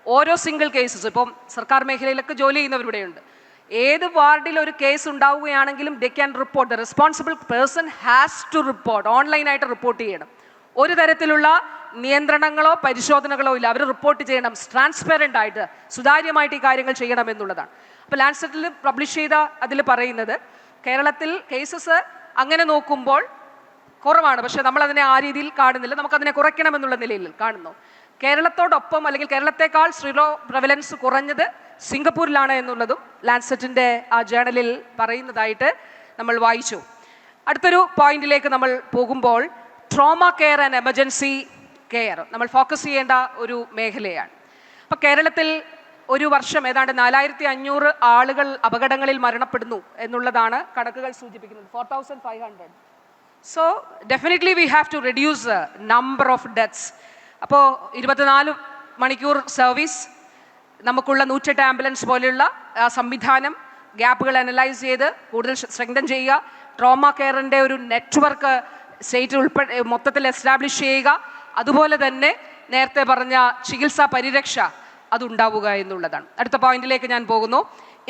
ഓരോ സിംഗിൾ കേസസ്, ഇപ്പം സർക്കാർ മേഖലയിലൊക്കെ ജോലി ചെയ്യുന്നവരിവിടെയുണ്ട്, ഏത് വാർഡിൽ ഒരു കേസ് ഉണ്ടാവുകയാണെങ്കിലും they can report, the responsible person has to report, ഓൺലൈനായിട്ട് റിപ്പോർട്ട് ചെയ്യണം. ഒരു തരത്തിലുള്ള നിയന്ത്രണങ്ങളോ പരിശോധനകളോ ഇല്ല, അവർ റിപ്പോർട്ട് ചെയ്യണം. ട്രാൻസ്പെറൻ്റ് ആയിട്ട് സുതാര്യമായിട്ട് ഈ കാര്യങ്ങൾ ചെയ്യണം എന്നുള്ളതാണ്. അപ്പോൾ ലാൻസെറ്റിൽ പബ്ലിഷ് ചെയ്ത അതിൽ പറയുന്നത് കേരളത്തിൽ കേസസ് അങ്ങനെ നോക്കുമ്പോൾ കുറവാണ്, പക്ഷേ നമ്മളതിനെ ആ രീതിയിൽ കാണുന്നില്ല. നമുക്കതിനെ കുറയ്ക്കണമെന്നുള്ള നിലയിൽ കാണുന്നു. കേരളത്തോടൊപ്പം അല്ലെങ്കിൽ കേരളത്തെക്കാൾ സ്ത്രീറോ പ്രവലൻസ് കുറഞ്ഞത് സിംഗപ്പൂരിലാണ് എന്നുള്ളതും ലാൻസെറ്റിൻ്റെ ആ ജേണലിൽ പറയുന്നതായിട്ട് നമ്മൾ വായിച്ചു. അടുത്തൊരു പോയിന്റിലേക്ക് നമ്മൾ പോകുമ്പോൾ trauma care and emergency care നമ്മൾ ഫോക്കസ് ചെയ്യേണ്ട ഒരു മേഖലയാണ്. അപ്പോൾ കേരളത്തിൽ ഒരു വർഷം ഏതാണ്ട് 4500 ആളുകൾ അപകടങ്ങളിൽ മരണപ്പെടുന്നു എന്നുള്ളതാണ് കണക്കുകൾ സൂചിപ്പിക്കുന്നത്. 4500. So definitely we have to reduce number of deaths. അപ്പോൾ 24 മണിക്കൂർ സർവീസ്, നമുക്കുള്ള 108 ആംബുലൻസ് പോലെയുള്ള സംവിധാനം, ഗ്യാപ്പുകൾ അനലൈസ് ചെയ്ത് കൂടുതൽ സ്ട്രെങ്തൻ ചെയ്യുക, ട്രോമ കെയറിൻ്റെ ഒരു നെറ്റ്വർക്ക് സ്റ്റേറ്റ് മൊത്തത്തിൽ എസ്റ്റാബ്ലിഷ് ചെയ്യുക, അതുപോലെ തന്നെ നേരത്തെ പറഞ്ഞ ചികിത്സാ പരിരക്ഷ അതുണ്ടാവുക എന്നുള്ളതാണ്. അടുത്ത പോയിന്റിലേക്ക് ഞാൻ പോകുന്നു.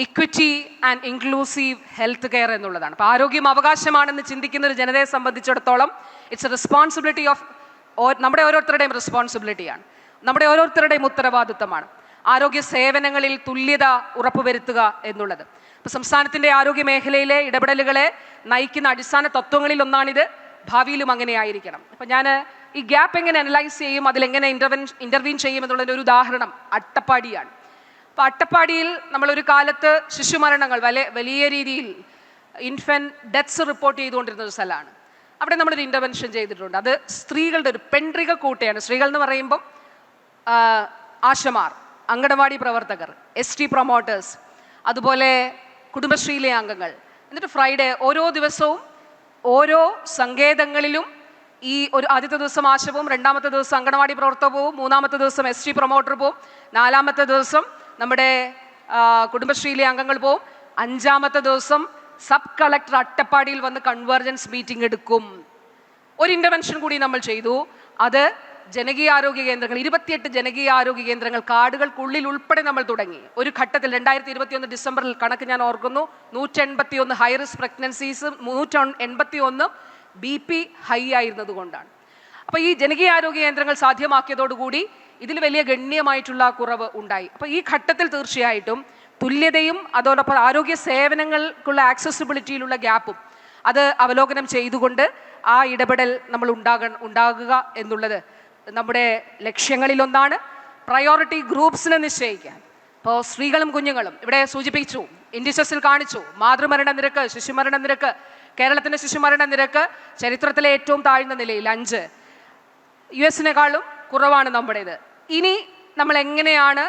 Equity and inclusive health care എന്നുള്ളതാണ്. അപ്പോൾ ആരോഗ്യം അവകാശമാണെന്ന് ചിന്തിക്കുന്ന ഒരു ജനതയെ സംബന്ധിച്ചിടത്തോളം ഇറ്റ്സ് എ റെസ്പോൺസിബിലിറ്റി ഓഫ് നമ്മുടെ ഓരോരുത്തരുടെയും റെസ്പോൺസിബിലിറ്റിയാണ്, നമ്മുടെ ഓരോരുത്തരുടെയും ഉത്തരവാദിത്തമാണ് ആരോഗ്യ സേവനങ്ങളിൽ തുല്യത ഉറപ്പുവരുത്തുക എന്നുള്ളത്. ഇപ്പോൾ സംസ്ഥാനത്തിൻ്റെ ആരോഗ്യ മേഖലയിലെ ഇടപെടലുകളെ നയിക്കുന്ന അടിസ്ഥാന തത്വങ്ങളിൽ ഒന്നാണിത്. ഭാവിയിലും അങ്ങനെ ആയിരിക്കണം. അപ്പം ഞാൻ ഈ ഗ്യാപ്പ് എങ്ങനെ അനലൈസ് ചെയ്യും, അതിലെങ്ങനെ ഇൻ്റർവീൻ ചെയ്യും എന്നുള്ളതിൻ്റെ ഒരു ഉദാഹരണം അട്ടപ്പാടിയാണ്. അപ്പോൾ അട്ടപ്പാടിയിൽ നമ്മളൊരു കാലത്ത് ശിശുമരണങ്ങൾ വലിയ രീതിയിൽ ഇൻഫൻറ്റ് ഡെത്ത്സ് റിപ്പോർട്ട് ചെയ്തുകൊണ്ടിരുന്ന ഒരു സ്ഥലമാണ്. അവിടെ നമ്മളൊരു ഇൻ്റർവെൻഷൻ ചെയ്തിട്ടുണ്ട്. അത് സ്ത്രീകളുടെ ഒരു പെൺട്രിക കൂട്ടയാണ്. സ്ത്രീകൾ എന്ന് പറയുമ്പം ആശമാർ, അങ്കണവാടി പ്രവർത്തകർ, ST പ്രൊമോട്ടേഴ്സ്, അതുപോലെ കുടുംബശ്രീയിലെ അംഗങ്ങൾ. എന്നിട്ട് ഫ്രൈഡേ ഓരോ ദിവസവും ഓരോ സങ്കേതങ്ങളിലും ഒരു ആദ്യത്തെ ദിവസം ആശ പോവും, രണ്ടാമത്തെ ദിവസം അങ്കണവാടി പ്രവർത്തക പോവും, മൂന്നാമത്തെ ദിവസം ST പ്രൊമോട്ടർ പോവും, നാലാമത്തെ ദിവസം നമ്മുടെ കുടുംബശ്രീയിലെ അംഗങ്ങൾ പോവും, അഞ്ചാമത്തെ ദിവസം സബ് കളക്ടർ അട്ടപ്പാടിയിൽ വന്ന് കൺവേർജൻസ് മീറ്റിംഗ് എടുക്കും. ഒരു ഇൻ്റർവെൻഷൻ കൂടി നമ്മൾ ചെയ്തു. അത് ജനകീയ ആരോഗ്യ കേന്ദ്രങ്ങൾ, 28 ജനകീയ ആരോഗ്യ കേന്ദ്രങ്ങൾ കാടുകൾക്കുള്ളിൽ ഉൾപ്പെടെ നമ്മൾ തുടങ്ങി. ഒരു ഘട്ടത്തിൽ 2021 ഡിസംബറിൽ കണക്ക് ഞാൻ ഓർക്കുന്നു, 181 ഹൈ റിസ്ക് പ്രഗ്നൻസീസും 181 BP ഹൈ ആയിരുന്നത് കൊണ്ടാണ്. അപ്പോൾ ഈ ജനകീയ ആരോഗ്യ കേന്ദ്രങ്ങൾ സാധ്യമാക്കിയതോടുകൂടി ഇതിൽ വലിയ ഗണ്യമായിട്ടുള്ള കുറവ് ഉണ്ടായി. അപ്പോൾ ഈ ഘട്ടത്തിൽ തീർച്ചയായിട്ടും തുല്യതയും അതോടൊപ്പം ആരോഗ്യ സേവനങ്ങൾക്കുള്ള ആക്സസിബിലിറ്റിയിലുള്ള ഗ്യാപ്പും അത് അവലോകനം ചെയ്തുകൊണ്ട് ആ ഇടപെടൽ നമ്മൾ ഉണ്ടാകുക എന്നുള്ളത് നമ്മുടെ ലക്ഷ്യങ്ങളിലൊന്നാണ്. പ്രയോറിറ്റി ഗ്രൂപ്പ്സിനെ നിശ്ചയിക്കാൻ, ഇപ്പോൾ സ്ത്രീകളും കുഞ്ഞുങ്ങളും ഇവിടെ സൂചിപ്പിച്ചു, ഇൻഡിസസിൽ കാണിച്ചു, മാതൃമരണ നിരക്ക്, ശിശുമരണ നിരക്ക്, കേരളത്തിൻ്റെ ശിശുമരണ നിരക്ക് ചരിത്രത്തിലെ ഏറ്റവും താഴ്ന്ന നിലയിൽ 5, US-നേക്കാളും കുറവാണ് നമ്മുടേത്. ഇനി നമ്മൾ എങ്ങനെയാണ്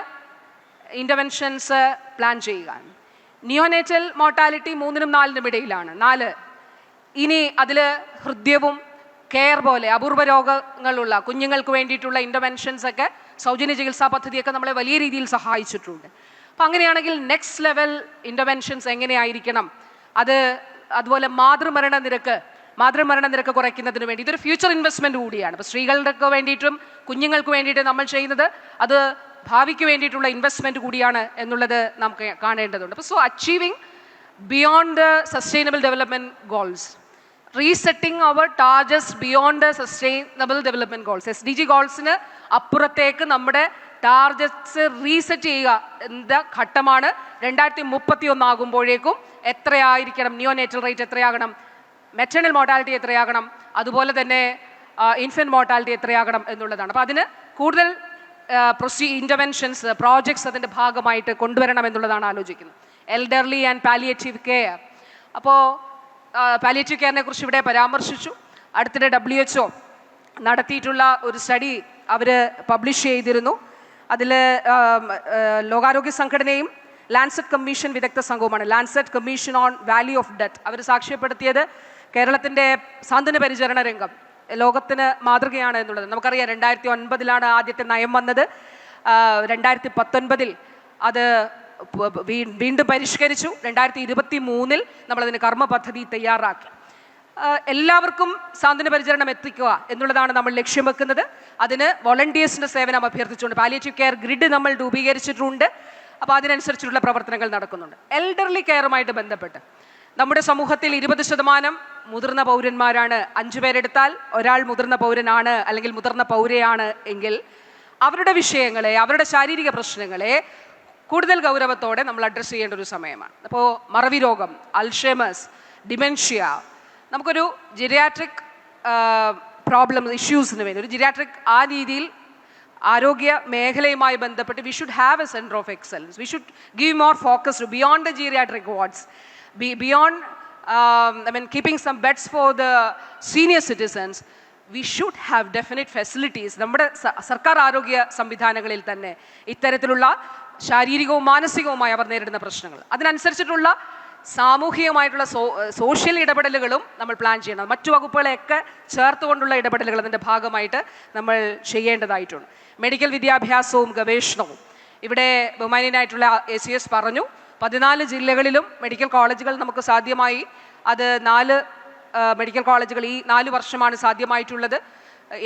ഇൻ്റർവെൻഷൻസ് പ്ലാൻ ചെയ്യുക? നിയോനേറ്റൽ മോർട്ടാലിറ്റി 3-നും 4-നും ഇടയിലാണ്, 4. ഇനി അതിൽ ഹൃദ്യവും കെയർ പോലെ അപൂർവ രോഗങ്ങളുള്ള കുഞ്ഞുങ്ങൾക്ക് വേണ്ടിയിട്ടുള്ള ഇൻ്റർവെൻഷൻസ് ഒക്കെ സൗജന്യ ചികിത്സാ പദ്ധതിയൊക്കെ നമ്മളെ വലിയ രീതിയിൽ സഹായിച്ചിട്ടുണ്ട്. അപ്പം അങ്ങനെയാണെങ്കിൽ നെക്സ്റ്റ് ലെവൽ ഇൻ്റർവെൻഷൻസ് എങ്ങനെയായിരിക്കണം? അതുപോലെ മാതൃമരണ നിരക്ക് കുറയ്ക്കുന്നതിന് വേണ്ടി ഇതൊരു ഫ്യൂച്ചർ ഇൻവെസ്റ്റ്മെൻറ്റ് കൂടിയാണ്. ഇപ്പോൾ സ്ത്രീകൾക്ക് വേണ്ടിയിട്ടും കുഞ്ഞുങ്ങൾക്ക് വേണ്ടിയിട്ട് നമ്മൾ ചെയ്യുന്നത് അത് ഭാവിക്ക് വേണ്ടിയിട്ടുള്ള ഇൻവെസ്റ്റ്മെൻറ്റ് കൂടിയാണ് എന്നുള്ളത് നമുക്ക് കാണേണ്ടതുണ്ട്. അപ്പോൾ so achieving beyond sustainable development goals, resetting our targets beyond sustainable development goals, SDG ഗോൾസിന് അപ്പുറത്തേക്ക് നമ്മുടെ ടാർജറ്റ്സ് റീസെറ്റ് ചെയ്യുക എന്ന ഘട്ടമാണ്. 2031 ആകുമ്പോഴേക്കും എത്രയായിരിക്കണം നിയോനേറ്റൽ റേറ്റ്, എത്രയാകണം മെറ്റേണൽ മോർട്ടാലിറ്റി, എത്രയാകണം അതുപോലെ തന്നെ ഇൻഫൻറ്റ് മോർട്ടാലിറ്റി എത്രയാകണം എന്നുള്ളതാണ്. അപ്പോൾ അതിന് കൂടുതൽ ഇൻ്റർവെൻഷൻസ് പ്രോജക്ട്സ് അതിൻ്റെ ഭാഗമായിട്ട് കൊണ്ടുവരണം എന്നുള്ളതാണ് ആലോചിക്കുന്നത്. എൽഡർലി ആൻഡ് പാലിയേറ്റീവ് കെയർ, അപ്പോൾ പാലിയേറ്റീവ് കെയറിനെ കുറിച്ച് ഇവിടെ പരാമർശിച്ചു. അടുത്തിടെ WHO നടത്തിയിട്ടുള്ള ഒരു സ്റ്റഡി അവർ പബ്ലിഷ് ചെയ്തിരുന്നു. അതിൽ ലോകാരോഗ്യ സംഘടനയും ലാൻസെറ്റ് കമ്മീഷൻ വിദഗ്ധ സംഘവുമാണ്, Lancet commission on value of death, അവർ സാക്ഷ്യപ്പെടുത്തിയത് കേരളത്തിൻ്റെ സാന്ത്വന പരിചരണ രംഗം ലോകത്തിന് മാതൃകയാണ് എന്നുള്ളത്. നമുക്കറിയാം 2009 ആദ്യത്തെ നയം വന്നത്, 2019 അത് വീണ്ടും പരിഷ്കരിച്ചു, 2023 നമ്മളതിന് കർമ്മ പദ്ധതി തയ്യാറാക്കി. എല്ലാവർക്കും സാന്ത്വന പരിചരണം എത്തിക്കുക എന്നുള്ളതാണ് നമ്മൾ ലക്ഷ്യം വെക്കുന്നത്. അതിന് വോളണ്ടിയേഴ്സിൻ്റെ സേവനം അഭ്യർത്ഥിച്ചുകൊണ്ട് പാലിയേറ്റീവ് കെയർ ഗ്രിഡ് നമ്മൾ രൂപീകരിച്ചിട്ടുണ്ട്. അപ്പോൾ അതിനനുസരിച്ചുള്ള പ്രവർത്തനങ്ങൾ നടക്കുന്നുണ്ട്. എൽഡർലി കെയറുമായിട്ട് ബന്ധപ്പെട്ട് നമ്മുടെ സമൂഹത്തിൽ 20% മുതിർന്ന പൗരന്മാരാണ്. 5 പേരെടുത്താൽ ഒരാൾ മുതിർന്ന പൗരനാണ് അല്ലെങ്കിൽ മുതിർന്ന പൗരയാണ് എങ്കിൽ അവരുടെ വിഷയങ്ങളെ, അവരുടെ ശാരീരിക പ്രശ്നങ്ങളെ കൂടുതൽ ഗൗരവത്തോടെ നമ്മൾ അഡ്രസ്സ് ചെയ്യേണ്ട ഒരു സമയമാണ്. അപ്പോൾ മറവി രോഗം, അൽഷേമേഴ്സ്, ഡിമെൻഷ്യ, നമുക്കൊരു ജിറിയാട്രിക് ഇഷ്യൂസിന് വേണ്ടി ഒരു ജിറിയാട്രിക് ആ രീതിയിൽ ആരോഗ്യ മേഖലയുമായി ബന്ധപ്പെട്ട് V should have A centre of excellence. We should give more focus beyond the geriatric wards, beyond keeping some beds for the senior citizens. We should have definite facilities. നമ്മുടെ സർക്കാർ ആരോഗ്യ സംവിധാനങ്ങളിൽ തന്നെ ഇത്തരത്തിലുള്ള ശാരീരികവും മാനസികവുമായി അവർ നേരിടുന്ന പ്രശ്നങ്ങൾ, അതിനനുസരിച്ചിട്ടുള്ള സാമൂഹികമായിട്ടുള്ള സോഷ്യൽ ഇടപെടലുകളും നമ്മൾ പ്ലാൻ ചെയ്യണം. മറ്റു വകുപ്പുകളെയൊക്കെ ചേർത്തുകൊണ്ടുള്ള ഇടപെടലുകൾ അതിൻ്റെ ഭാഗമായിട്ട് നമ്മൾ ചെയ്യേണ്ടതായിട്ടുണ്ട്. മെഡിക്കൽ വിദ്യാഭ്യാസവും ഗവേഷണവും, ഇവിടെ ബഹുമാന്യനായിട്ടുള്ള ACS പറഞ്ഞു, 14 ജില്ലകളിലും മെഡിക്കൽ കോളേജുകൾ നമുക്ക് സാധ്യമായി. അത് 4 മെഡിക്കൽ കോളേജുകൾ ഈ 4 വർഷമാണ് സാധ്യമായിട്ടുള്ളത്.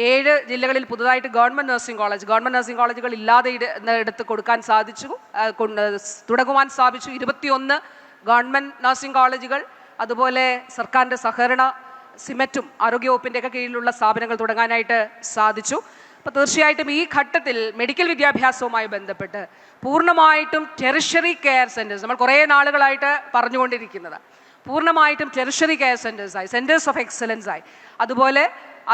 7 ജില്ലകളിൽ പുതുതായിട്ട് ഗവൺമെൻറ് നഴ്സിംഗ് കോളേജുകൾ ഇല്ലാതെ എടുത്ത് കൊടുക്കാൻ സാധിച്ചു, തുടങ്ങുവാൻ സാധിച്ചു. 21 ഗവൺമെൻറ് നഴ്സിംഗ് കോളേജുകൾ, അതുപോലെ സർക്കാരിൻ്റെ സഹകരണ സിമറ്റും ആരോഗ്യവകുപ്പിൻ്റെയൊക്കെ കീഴിലുള്ള സ്ഥാപനങ്ങൾ തുടങ്ങാനായിട്ട് സാധിച്ചു. അപ്പോൾ തീർച്ചയായിട്ടും ഈ ഘട്ടത്തിൽ മെഡിക്കൽ വിദ്യാഭ്യാസവുമായി ബന്ധപ്പെട്ട് പൂർണ്ണമായിട്ടും ടെറിഷറി കെയർ സെൻറ്റേഴ്സ്, നമ്മൾ കുറേ നാളുകളായിട്ട് പറഞ്ഞുകൊണ്ടിരിക്കുന്നത്, പൂർണ്ണമായിട്ടും ടെറിഷറി കെയർ സെൻറ്റേഴ്സായി, സെൻറ്റേഴ്സ് ഓഫ് എക്സലൻസായി, അതുപോലെ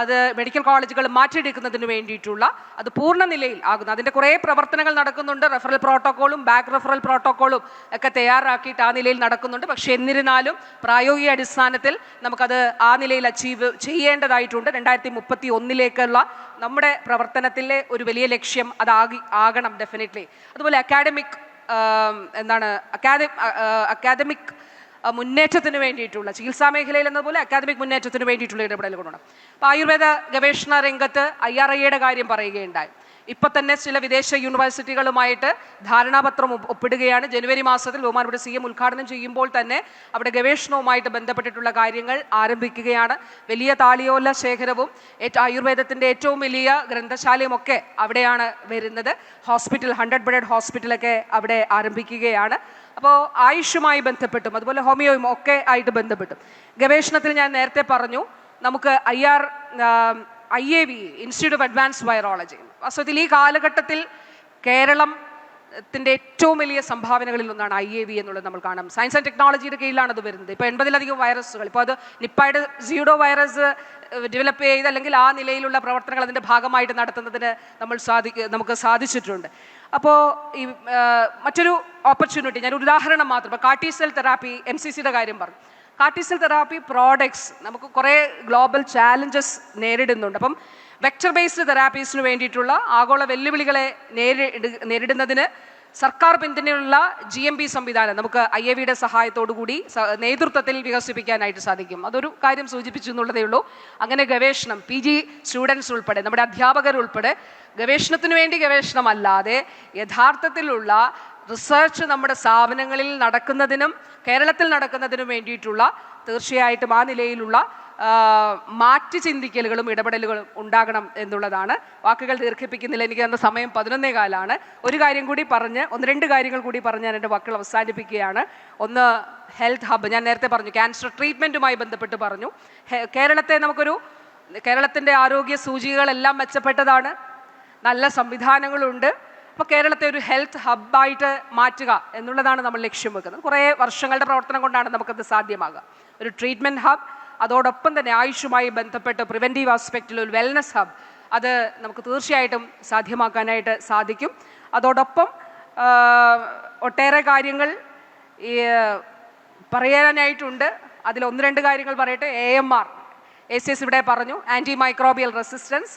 അത് മെഡിക്കൽ കോളേജുകൾ മാറ്റിയെടുക്കുന്നതിന് വേണ്ടിയിട്ടുള്ള അത് പൂർണ്ണ നിലയിൽ ആകുന്നു. അതിൻ്റെ കുറേ പ്രവർത്തനങ്ങൾ നടക്കുന്നുണ്ട്. റെഫറൽ പ്രോട്ടോക്കോളും ബാക്ക് റെഫറൽ പ്രോട്ടോക്കോളും ഒക്കെ തയ്യാറാക്കിയിട്ട് ആ നിലയിൽ നടക്കുന്നുണ്ട്. പക്ഷേ എന്നിരുന്നാലും പ്രായോഗിക അടിസ്ഥാനത്തിൽ നമുക്കത് ആ നിലയിൽ അച്ചീവ് ചെയ്യേണ്ടതായിട്ടുണ്ട്. 2031 നമ്മുടെ പ്രവർത്തനത്തിലെ ഒരു വലിയ ലക്ഷ്യം ആകണം ഡെഫിനറ്റ്ലി. അതുപോലെ അക്കാഡമിക് മുന്നേറ്റത്തിന് വേണ്ടിയിട്ടുള്ള ചികിത്സാ മേഖലയിൽ എന്നതുപോലെ അക്കാദമിക് മുന്നേറ്റത്തിന് വേണ്ടിയിട്ടുള്ള ഇടപെടലുകളുണ്ട്. അപ്പോൾ ആയുർവേദ ഗവേഷണ രംഗത്ത് IRIയുടെ കാര്യം പറയുകയുണ്ടായി. ഇപ്പം തന്നെ ചില വിദേശ യൂണിവേഴ്സിറ്റികളുമായിട്ട് ധാരണാപത്രം ഒപ്പിടുകയാണ്. ജനുവരി മാസത്തിൽ ബഹുമാനപ്പെട്ട CM ഉദ്ഘാടനം ചെയ്യുമ്പോൾ തന്നെ അവിടെ ഗവേഷണവുമായിട്ട് ബന്ധപ്പെട്ടിട്ടുള്ള കാര്യങ്ങൾ ആരംഭിക്കുകയാണ്. വലിയ താളിയോല ശേഖരവും ആയുർവേദത്തിൻ്റെ ഏറ്റവും വലിയ ഗ്രന്ഥശാലയും ഒക്കെ അവിടെയാണ് വരുന്നത്. ഹോസ്പിറ്റൽ 100 ബെഡഡ് ഹോസ്പിറ്റലൊക്കെ അവിടെ ആരംഭിക്കുകയാണ്. അപ്പോൾ ആയുഷുമായി ബന്ധപ്പെട്ടും അതുപോലെ ഹോമിയോയും ഒക്കെ ആയിട്ട് ബന്ധപ്പെട്ടും ഗവേഷണത്തിൽ ഞാൻ നേരത്തെ പറഞ്ഞു, നമുക്ക് IAV institute of advanced virology വാസ്തവത്തിൽ ഈ കാലഘട്ടത്തിൽ കേരളത്തിൻ്റെ ഏറ്റവും വലിയ സംഭാവനകളിൽ ഒന്നാണ് IAV എന്നുള്ളത് നമ്മൾ കാണാം. സയൻസ് ആൻഡ് ടെക്നോളജിയുടെ കീഴിലാണ് അത് വരുന്നത്. ഇപ്പോൾ 80-ലധികം വൈറസുകൾ, ഇപ്പോൾ അത് നിപ്പയുടെ സ്യൂഡോ വൈറസ് ഡെവലപ്പ് ചെയ്ത് അല്ലെങ്കിൽ ആ നിലയിലുള്ള പ്രവർത്തനങ്ങൾ അതിൻ്റെ ഭാഗമായിട്ട് നടത്തുന്നതിന് നമുക്ക് സാധിച്ചിട്ടുണ്ട്. അപ്പോൾ ഈ മറ്റൊരു ഓപ്പർച്യൂണിറ്റി, ഞാനൊരു ഉദാഹരണം മാത്രം, ഇപ്പോൾ കാർട്ടി സെൽ തെറാപ്പി MCCയുടെ കാര്യം പറഞ്ഞു. കാർട്ടി സെൽ തെറാപ്പി പ്രോഡക്ട്സ് നമുക്ക് കുറേ ഗ്ലോബൽ ചാലഞ്ചസ് നേരിടുന്നുണ്ട്. അപ്പം വെക്ടർ ബേസ്ഡ് തെറാപ്പീസിന് വേണ്ടിയിട്ടുള്ള ആഗോള വെല്ലുവിളികളെ നേരിടുന്നതിന് സർക്കാർ പിന്തുണയുള്ള GMP സംവിധാനം നമുക്ക് IAVയുടെ സഹായത്തോടുകൂടി നേതൃത്വത്തിൽ വികസിപ്പിക്കാനായിട്ട് സാധിക്കും. അതൊരു കാര്യം സൂചിപ്പിച്ചു എന്നുള്ളതേ ഉള്ളൂ. അങ്ങനെ ഗവേഷണം PG സ്റ്റുഡൻസ് ഉൾപ്പെടെ നമ്മുടെ അധ്യാപകരുൾപ്പെടെ ഗവേഷണത്തിന് വേണ്ടി ഗവേഷണമല്ലാതെ യഥാർത്ഥത്തിലുള്ള റിസർച്ച് നമ്മുടെ സ്ഥാപനങ്ങളിൽ നടക്കുന്നതിനും കേരളത്തിൽ നടക്കുന്നതിനും വേണ്ടിയിട്ടുള്ള തീർച്ചയായിട്ടും ആ നിലയിലുള്ള മാറ്റി ചിന്തിക്കലുകളും ഇടപെടലുകളും ഉണ്ടാകണം എന്നുള്ളതാണ്. വാക്കുകൾ ദീർഘിപ്പിക്കുന്നില്ല, എനിക്ക് തന്ന സമയം 11:15 ഒരു കാര്യം കൂടി പറഞ്ഞ് 1-2 കാര്യങ്ങൾ കൂടി പറഞ്ഞ് ഞാൻ എൻ്റെ വാക്കുകൾ അവസാനിപ്പിക്കുകയാണ്. ഒന്ന്, ഹെൽത്ത് ഹബ്ബ്. ഞാൻ നേരത്തെ പറഞ്ഞു ക്യാൻസർ ട്രീറ്റ്മെൻറ്റുമായി ബന്ധപ്പെട്ട് പറഞ്ഞു. കേരളത്തിൻ്റെ ആരോഗ്യ സൂചികകളെല്ലാം മെച്ചപ്പെട്ടതാണ്, നല്ല സംവിധാനങ്ങളുണ്ട്. അപ്പോൾ കേരളത്തെ ഒരു ഹെൽത്ത് ഹബ്ബായിട്ട് മാറ്റുക എന്നുള്ളതാണ് നമ്മൾ ലക്ഷ്യം വെക്കുന്നത്. കുറേ വർഷങ്ങളുടെ പ്രവർത്തനം കൊണ്ടാണ് നമുക്കത് സാധ്യമാകുക. ഒരു ട്രീറ്റ്മെൻറ്റ് ഹബ്, അതോടൊപ്പം തന്നെ ആയുഷുമായി ബന്ധപ്പെട്ട് പ്രിവെൻറ്റീവ് ആസ്പെക്റ്റിൽ ഒരു വെൽനസ് ഹബ്, അത് നമുക്ക് തീർച്ചയായിട്ടും സാധ്യമാക്കാനായിട്ട് സാധിക്കും. അതോടൊപ്പം ഒട്ടേറെ കാര്യങ്ങൾ പറയാനായിട്ടുണ്ട്. അതിൽ 1-2 കാര്യങ്ങൾ പറയട്ടെ. AMR ACS ഇവിടെ പറഞ്ഞു, ആൻറ്റി മൈക്രോബിയൽ റെസിസ്റ്റൻസ്.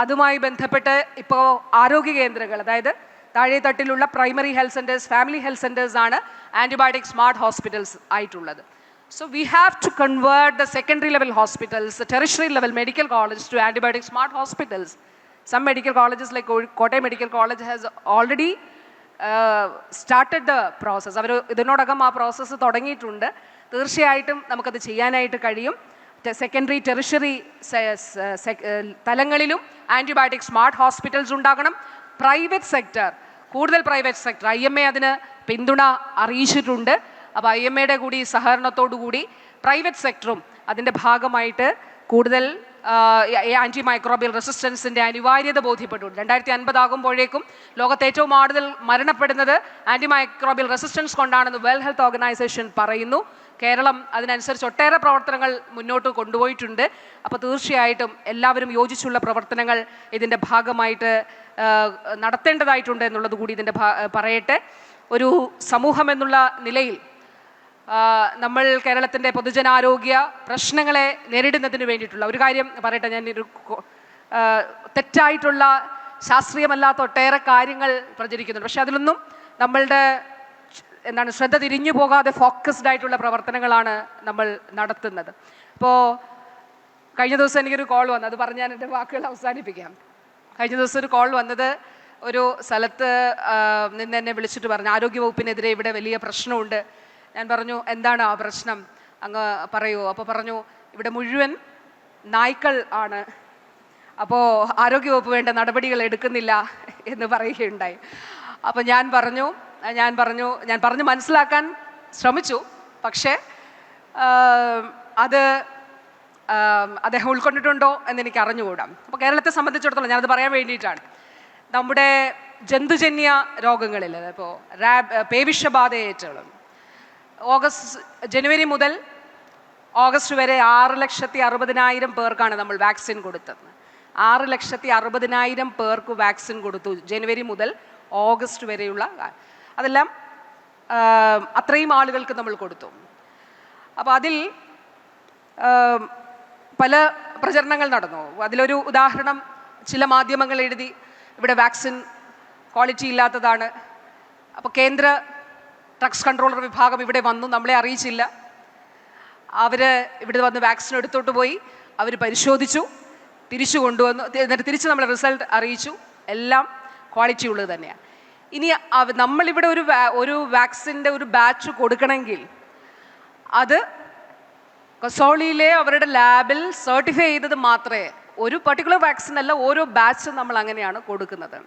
അതുമായി ബന്ധപ്പെട്ട് ഇപ്പോൾ ആരോഗ്യ കേന്ദ്രങ്ങൾ, അതായത് താഴെ തട്ടിലുള്ള primary health centres, family health centres ആണ് ആൻറ്റിബയോട്ടിക് സ്മാർട്ട് ഹോസ്പിറ്റൽസ് ആയിട്ടുള്ളത്. So we have to convert the secondary level hospitals, the tertiary level medical colleges to antibiotic smart hospitals. Some medical colleges like Kottayam Medical College has already started the process. അവർ ഇതിനോടകം ആ പ്രോസസ്സ് തുടങ്ങിയിട്ടുണ്ട്. തീർച്ചയായിട്ടും നമുക്കത് ചെയ്യാനായിട്ട് കഴിയും. സെക്കൻഡറി ടെറിഷറി തലങ്ങളിലും ആൻറ്റിബയോട്ടിക് സ്മാർട്ട് ഹോസ്പിറ്റൽസ് ഉണ്ടാകണം. പ്രൈവറ്റ് സെക്ടർ, കൂടുതൽ പ്രൈവറ്റ് സെക്ടർ, IMA അതിന് പിന്തുണ അറിയിച്ചിട്ടുണ്ട്. അപ്പോൾ IMAയുടെ കൂടി സഹകരണത്തോടു കൂടി പ്രൈവറ്റ് സെക്ടറും അതിൻ്റെ ഭാഗമായിട്ട് കൂടുതൽ ആൻറ്റി മൈക്രോബിയൽ റെസിസ്റ്റൻസിൻ്റെ അനിവാര്യത ബോധ്യപ്പെട്ടുകൊണ്ട് 2050 ആകുമ്പോഴേക്കും ലോകത്ത് ഏറ്റവും കൂടുതൽ മരണപ്പെടുന്നത് ആൻറ്റി മൈക്രോബിയൽ റെസിസ്റ്റൻസ് കൊണ്ടാണെന്ന് വേൾഡ് ഹെൽത്ത് ഓർഗനൈസേഷൻ പറയുന്നു. കേരളം അതിനനുസരിച്ച് ഒട്ടേറെ പ്രവർത്തനങ്ങൾ മുന്നോട്ട് കൊണ്ടുപോയിട്ടുണ്ട്. അപ്പോൾ തീർച്ചയായിട്ടും എല്ലാവരും യോജിച്ചുള്ള പ്രവർത്തനങ്ങൾ ഇതിൻ്റെ ഭാഗമായിട്ട് നടത്തേണ്ടതായിട്ടുണ്ട് എന്നുള്ളത് കൂടി ഇതിൻ്റെ പറയട്ടെ. ഒരു സമൂഹം എന്നുള്ള നിലയിൽ നമ്മൾ കേരളത്തിൻ്റെ പൊതുജനാരോഗ്യ പ്രശ്നങ്ങളെ നേരിടുന്നതിന് വേണ്ടിയിട്ടുള്ള ഒരു കാര്യം പറയട്ടെ. ഞാനൊരു തെറ്റായിട്ടുള്ള ശാസ്ത്രീയമല്ലാത്ത ഒട്ടേറെ കാര്യങ്ങൾ പ്രചരിക്കുന്നുണ്ട്. പക്ഷെ അതിലൊന്നും നമ്മളുടെ ശ്രദ്ധ തിരിഞ്ഞു പോകാതെ ഫോക്കസ്ഡ് ആയിട്ടുള്ള പ്രവർത്തനങ്ങളാണ് നമ്മൾ നടത്തുന്നത്. ഇപ്പോൾ കഴിഞ്ഞ ദിവസം എനിക്കൊരു കോൾ വന്നു, അത് പറഞ്ഞ് ഞാൻ എൻ്റെ വാക്കുകൾ അവസാനിപ്പിക്കാം. കഴിഞ്ഞ ദിവസം ഒരു കോൾ വന്നത് ഒരു സ്ഥലത്ത് നിന്ന് എന്നെ വിളിച്ചിട്ട് പറഞ്ഞു, ആരോഗ്യവകുപ്പിനെതിരെ ഇവിടെ വലിയ പ്രശ്നമുണ്ട്. ഞാൻ പറഞ്ഞു, എന്താണ് ആ പ്രശ്നം, അങ്ങ് പറയൂ. അപ്പോൾ പറഞ്ഞു, ഇവിടെ മുഴുവൻ നായ്ക്കൾ ആണ്, അപ്പോൾ ആരോഗ്യവകുപ്പ് വേണ്ട നടപടികൾ എടുക്കുന്നില്ല എന്ന് പറയുകയുണ്ടായി. അപ്പോൾ ഞാൻ പറഞ്ഞു മനസ്സിലാക്കാൻ ശ്രമിച്ചു. പക്ഷേ അത് അദ്ദേഹം ഉൾക്കൊണ്ടിട്ടുണ്ടോ എന്നെനിക്ക് അറിഞ്ഞുകൂടാ. അപ്പോൾ കേരളത്തെ സംബന്ധിച്ചിടത്തോളം ഞാനത് പറയാൻ വേണ്ടിയിട്ടാണ്, നമ്മുടെ ജന്തുജന്യ രോഗങ്ങളിൽ ഇപ്പോൾ പേവിഷബാധയേറ്റകളും ജനുവരി മുതൽ ഓഗസ്റ്റ് വരെ 6,60,000 പേർക്കാണ് നമ്മൾ വാക്സിൻ കൊടുത്തത്. 6,60,000 പേർക്ക് വാക്സിൻ കൊടുത്തു ജനുവരി മുതൽ ഓഗസ്റ്റ് വരെയുള്ള. അതെല്ലാം അത്രയും ആളുകൾക്ക് നമ്മൾ കൊടുത്തു. അപ്പോൾ അതിൽ പല പ്രചരണങ്ങൾ നടന്നു. അതിലൊരു ഉദാഹരണം, ചില മാധ്യമങ്ങൾ എഴുതി ഇവിടെ വാക്സിൻ ക്വാളിറ്റി ഇല്ലാത്തതാണ്. അപ്പോൾ കേന്ദ്ര ഡ്രഗ്സ് കൺട്രോളർ വിഭാഗം ഇവിടെ വന്നു, നമ്മളെ അറിയിച്ചില്ല. അവർ ഇവിടെ വന്ന് വാക്സിൻ എടുത്തോട്ട് പോയി, അവർ പരിശോധിച്ചു, തിരിച്ചു കൊണ്ടുവന്നു, എന്നിട്ട് തിരിച്ച് നമ്മളെ റിസൾട്ട് അറിയിച്ചു. എല്ലാം ക്വാളിറ്റി ഉള്ളത് തന്നെയാണ്. ഇനി നമ്മളിവിടെ ഒരു വാക്സിൻ്റെ ഒരു ബാച്ച് കൊടുക്കണമെങ്കിൽ അത് കസോളിയിലെ അവരുടെ ലാബിൽ സർട്ടിഫൈ ചെയ്തത് മാത്രമേ, ഒരു പർട്ടിക്കുലർ വാക്സിൻ അല്ല, ഓരോ ബാച്ചും നമ്മൾ അങ്ങനെയാണ് കൊടുക്കുന്നത്.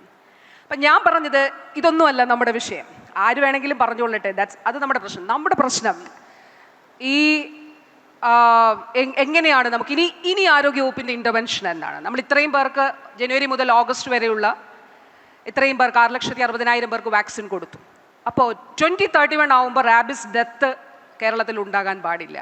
അപ്പം ഞാൻ പറഞ്ഞത് ഇതൊന്നുമല്ല നമ്മുടെ വിഷയം. ആര് വേണമെങ്കിലും പറഞ്ഞുകൊള്ളട്ടെ, അത് നമ്മുടെ പ്രശ്നം. നമ്മുടെ പ്രശ്നം ഈ എങ്ങനെയാണ് നമുക്ക് ഇനി ആരോഗ്യവകുപ്പിൻ്റെ ഇൻ്റർവെൻഷൻ എന്താണ്? നമ്മൾ ഇത്രയും പേർക്ക് ജനുവരി മുതൽ ഓഗസ്റ്റ് വരെയുള്ള ഇത്രയും പേർക്ക് 6,60,000 പേർക്ക് വാക്സിൻ കൊടുത്തു. അപ്പോൾ 2031 ആകുമ്പോൾ റാബിസ് ഡെത്ത് കേരളത്തിൽ ഉണ്ടാകാൻ പാടില്ല.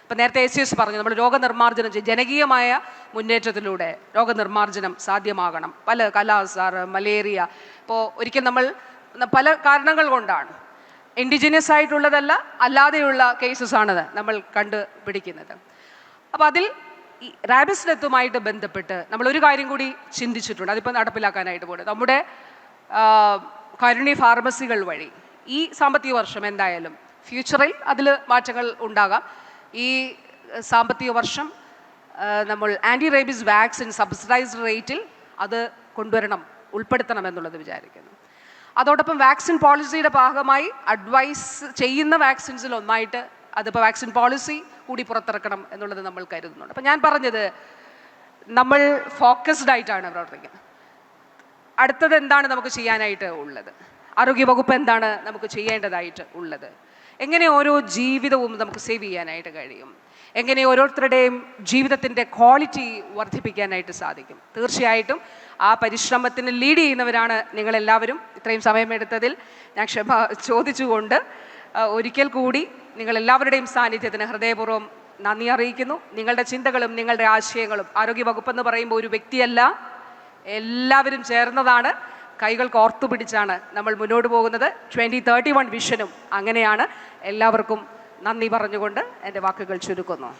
ഇപ്പം നേരത്തെ ACS പറഞ്ഞു, നമ്മൾ രോഗനിർമ്മാർജ്ജനം ജനകീയമായ മുന്നേറ്റത്തിലൂടെ രോഗനിർമ്മാർജ്ജനം സാധ്യമാകണം. പല കലാസാർ, മലേറിയ, ഇപ്പോൾ ഒരിക്കൽ നമ്മൾ പല കാരണങ്ങൾ കൊണ്ടാണ്, ഇൻഡിജിനിയസ് ആയിട്ടുള്ളതല്ല അല്ലാതെയുള്ള കേസസാണ് നമ്മൾ കണ്ടുപിടിക്കുന്നത്. അപ്പോൾ അതിൽ ഈ റാബിസ് ഡെത്തുമായിട്ട് ബന്ധപ്പെട്ട് നമ്മൾ ഒരു കാര്യം കൂടി ചിന്തിച്ചിട്ടുണ്ട്, അതിപ്പോൾ നടപ്പിലാക്കാനായിട്ട് പോകുന്നത്. നമ്മുടെ കാരുണ്യ ഫാർമസികൾ വഴി ഈ സാമ്പത്തിക വർഷം എന്തായാലും ഫ്യൂച്ചറിൽ അതിൽ മാറ്റങ്ങൾ ഉണ്ടാകാം. ഈ സാമ്പത്തിക വർഷം നമ്മൾ ആൻറ്റി റേബീസ് വാക്സിൻ സബ്സിഡൈസ്ഡ് റേറ്റിൽ അത് കൊണ്ടുവരണം, ഉൾപ്പെടുത്തണം എന്നുള്ളത് വിചാരിക്കുന്നു. അതോടൊപ്പം വാക്സിൻ പോളിസിയുടെ ഭാഗമായി അഡ്വൈസ് ചെയ്യുന്ന വാക്സിൻസിൽ ഒന്നായിട്ട് അതിപ്പോൾ വാക്സിൻ പോളിസി കൂടി പുറത്തിറക്കണം എന്നുള്ളത് നമ്മൾ കരുതുന്നുണ്ട്. അപ്പം ഞാൻ പറഞ്ഞത് നമ്മൾ ഫോക്കസ്ഡ് ആയിട്ടാണ് പ്രവർത്തിക്കുന്നത്. അടുത്തത് എന്താണ് നമുക്ക് ചെയ്യാനായിട്ട് ഉള്ളത്? ആരോഗ്യവകുപ്പ് എന്താണ് നമുക്ക് ചെയ്യേണ്ടതായിട്ട് ഉള്ളത്? എങ്ങനെ ഓരോ ജീവിതവും നമുക്ക് സേവ് ചെയ്യാനായിട്ട് കഴിയും? എങ്ങനെ ഓരോരുത്തരുടെയും ജീവിതത്തിൻ്റെ ക്വാളിറ്റി വർദ്ധിപ്പിക്കാനായിട്ട് സാധിക്കും? തീർച്ചയായിട്ടും ആ പരിശ്രമത്തിന് ലീഡ് ചെയ്യുന്നവരാണ് നിങ്ങളെല്ലാവരും. ഇത്രയും സമയമെടുത്തതിൽ ഞാൻ ക്ഷമ ചോദിച്ചുകൊണ്ട് ഒരിക്കൽ കൂടി നിങ്ങളെല്ലാവരുടെയും സാന്നിധ്യത്തിന് ഹൃദയപൂർവ്വം നന്ദി അറിയിക്കുന്നു. നിങ്ങളുടെ ചിന്തകളും നിങ്ങളുടെ ആശയങ്ങളും, ആരോഗ്യവകുപ്പെന്ന് പറയുമ്പോൾ ഒരു വ്യക്തിയല്ല, എല്ലാവരും ചേർന്നതാണ്. കൈകൾ കോർത്തു പിടിച്ചാണ് നമ്മൾ മുന്നോട്ട് പോകുന്നത്. 2031 വിഷനും അങ്ങനെയാണ്. എല്ലാവർക്കും നന്ദി പറഞ്ഞുകൊണ്ട് എൻ്റെ വാക്കുകൾ ചുരുക്കുന്നു.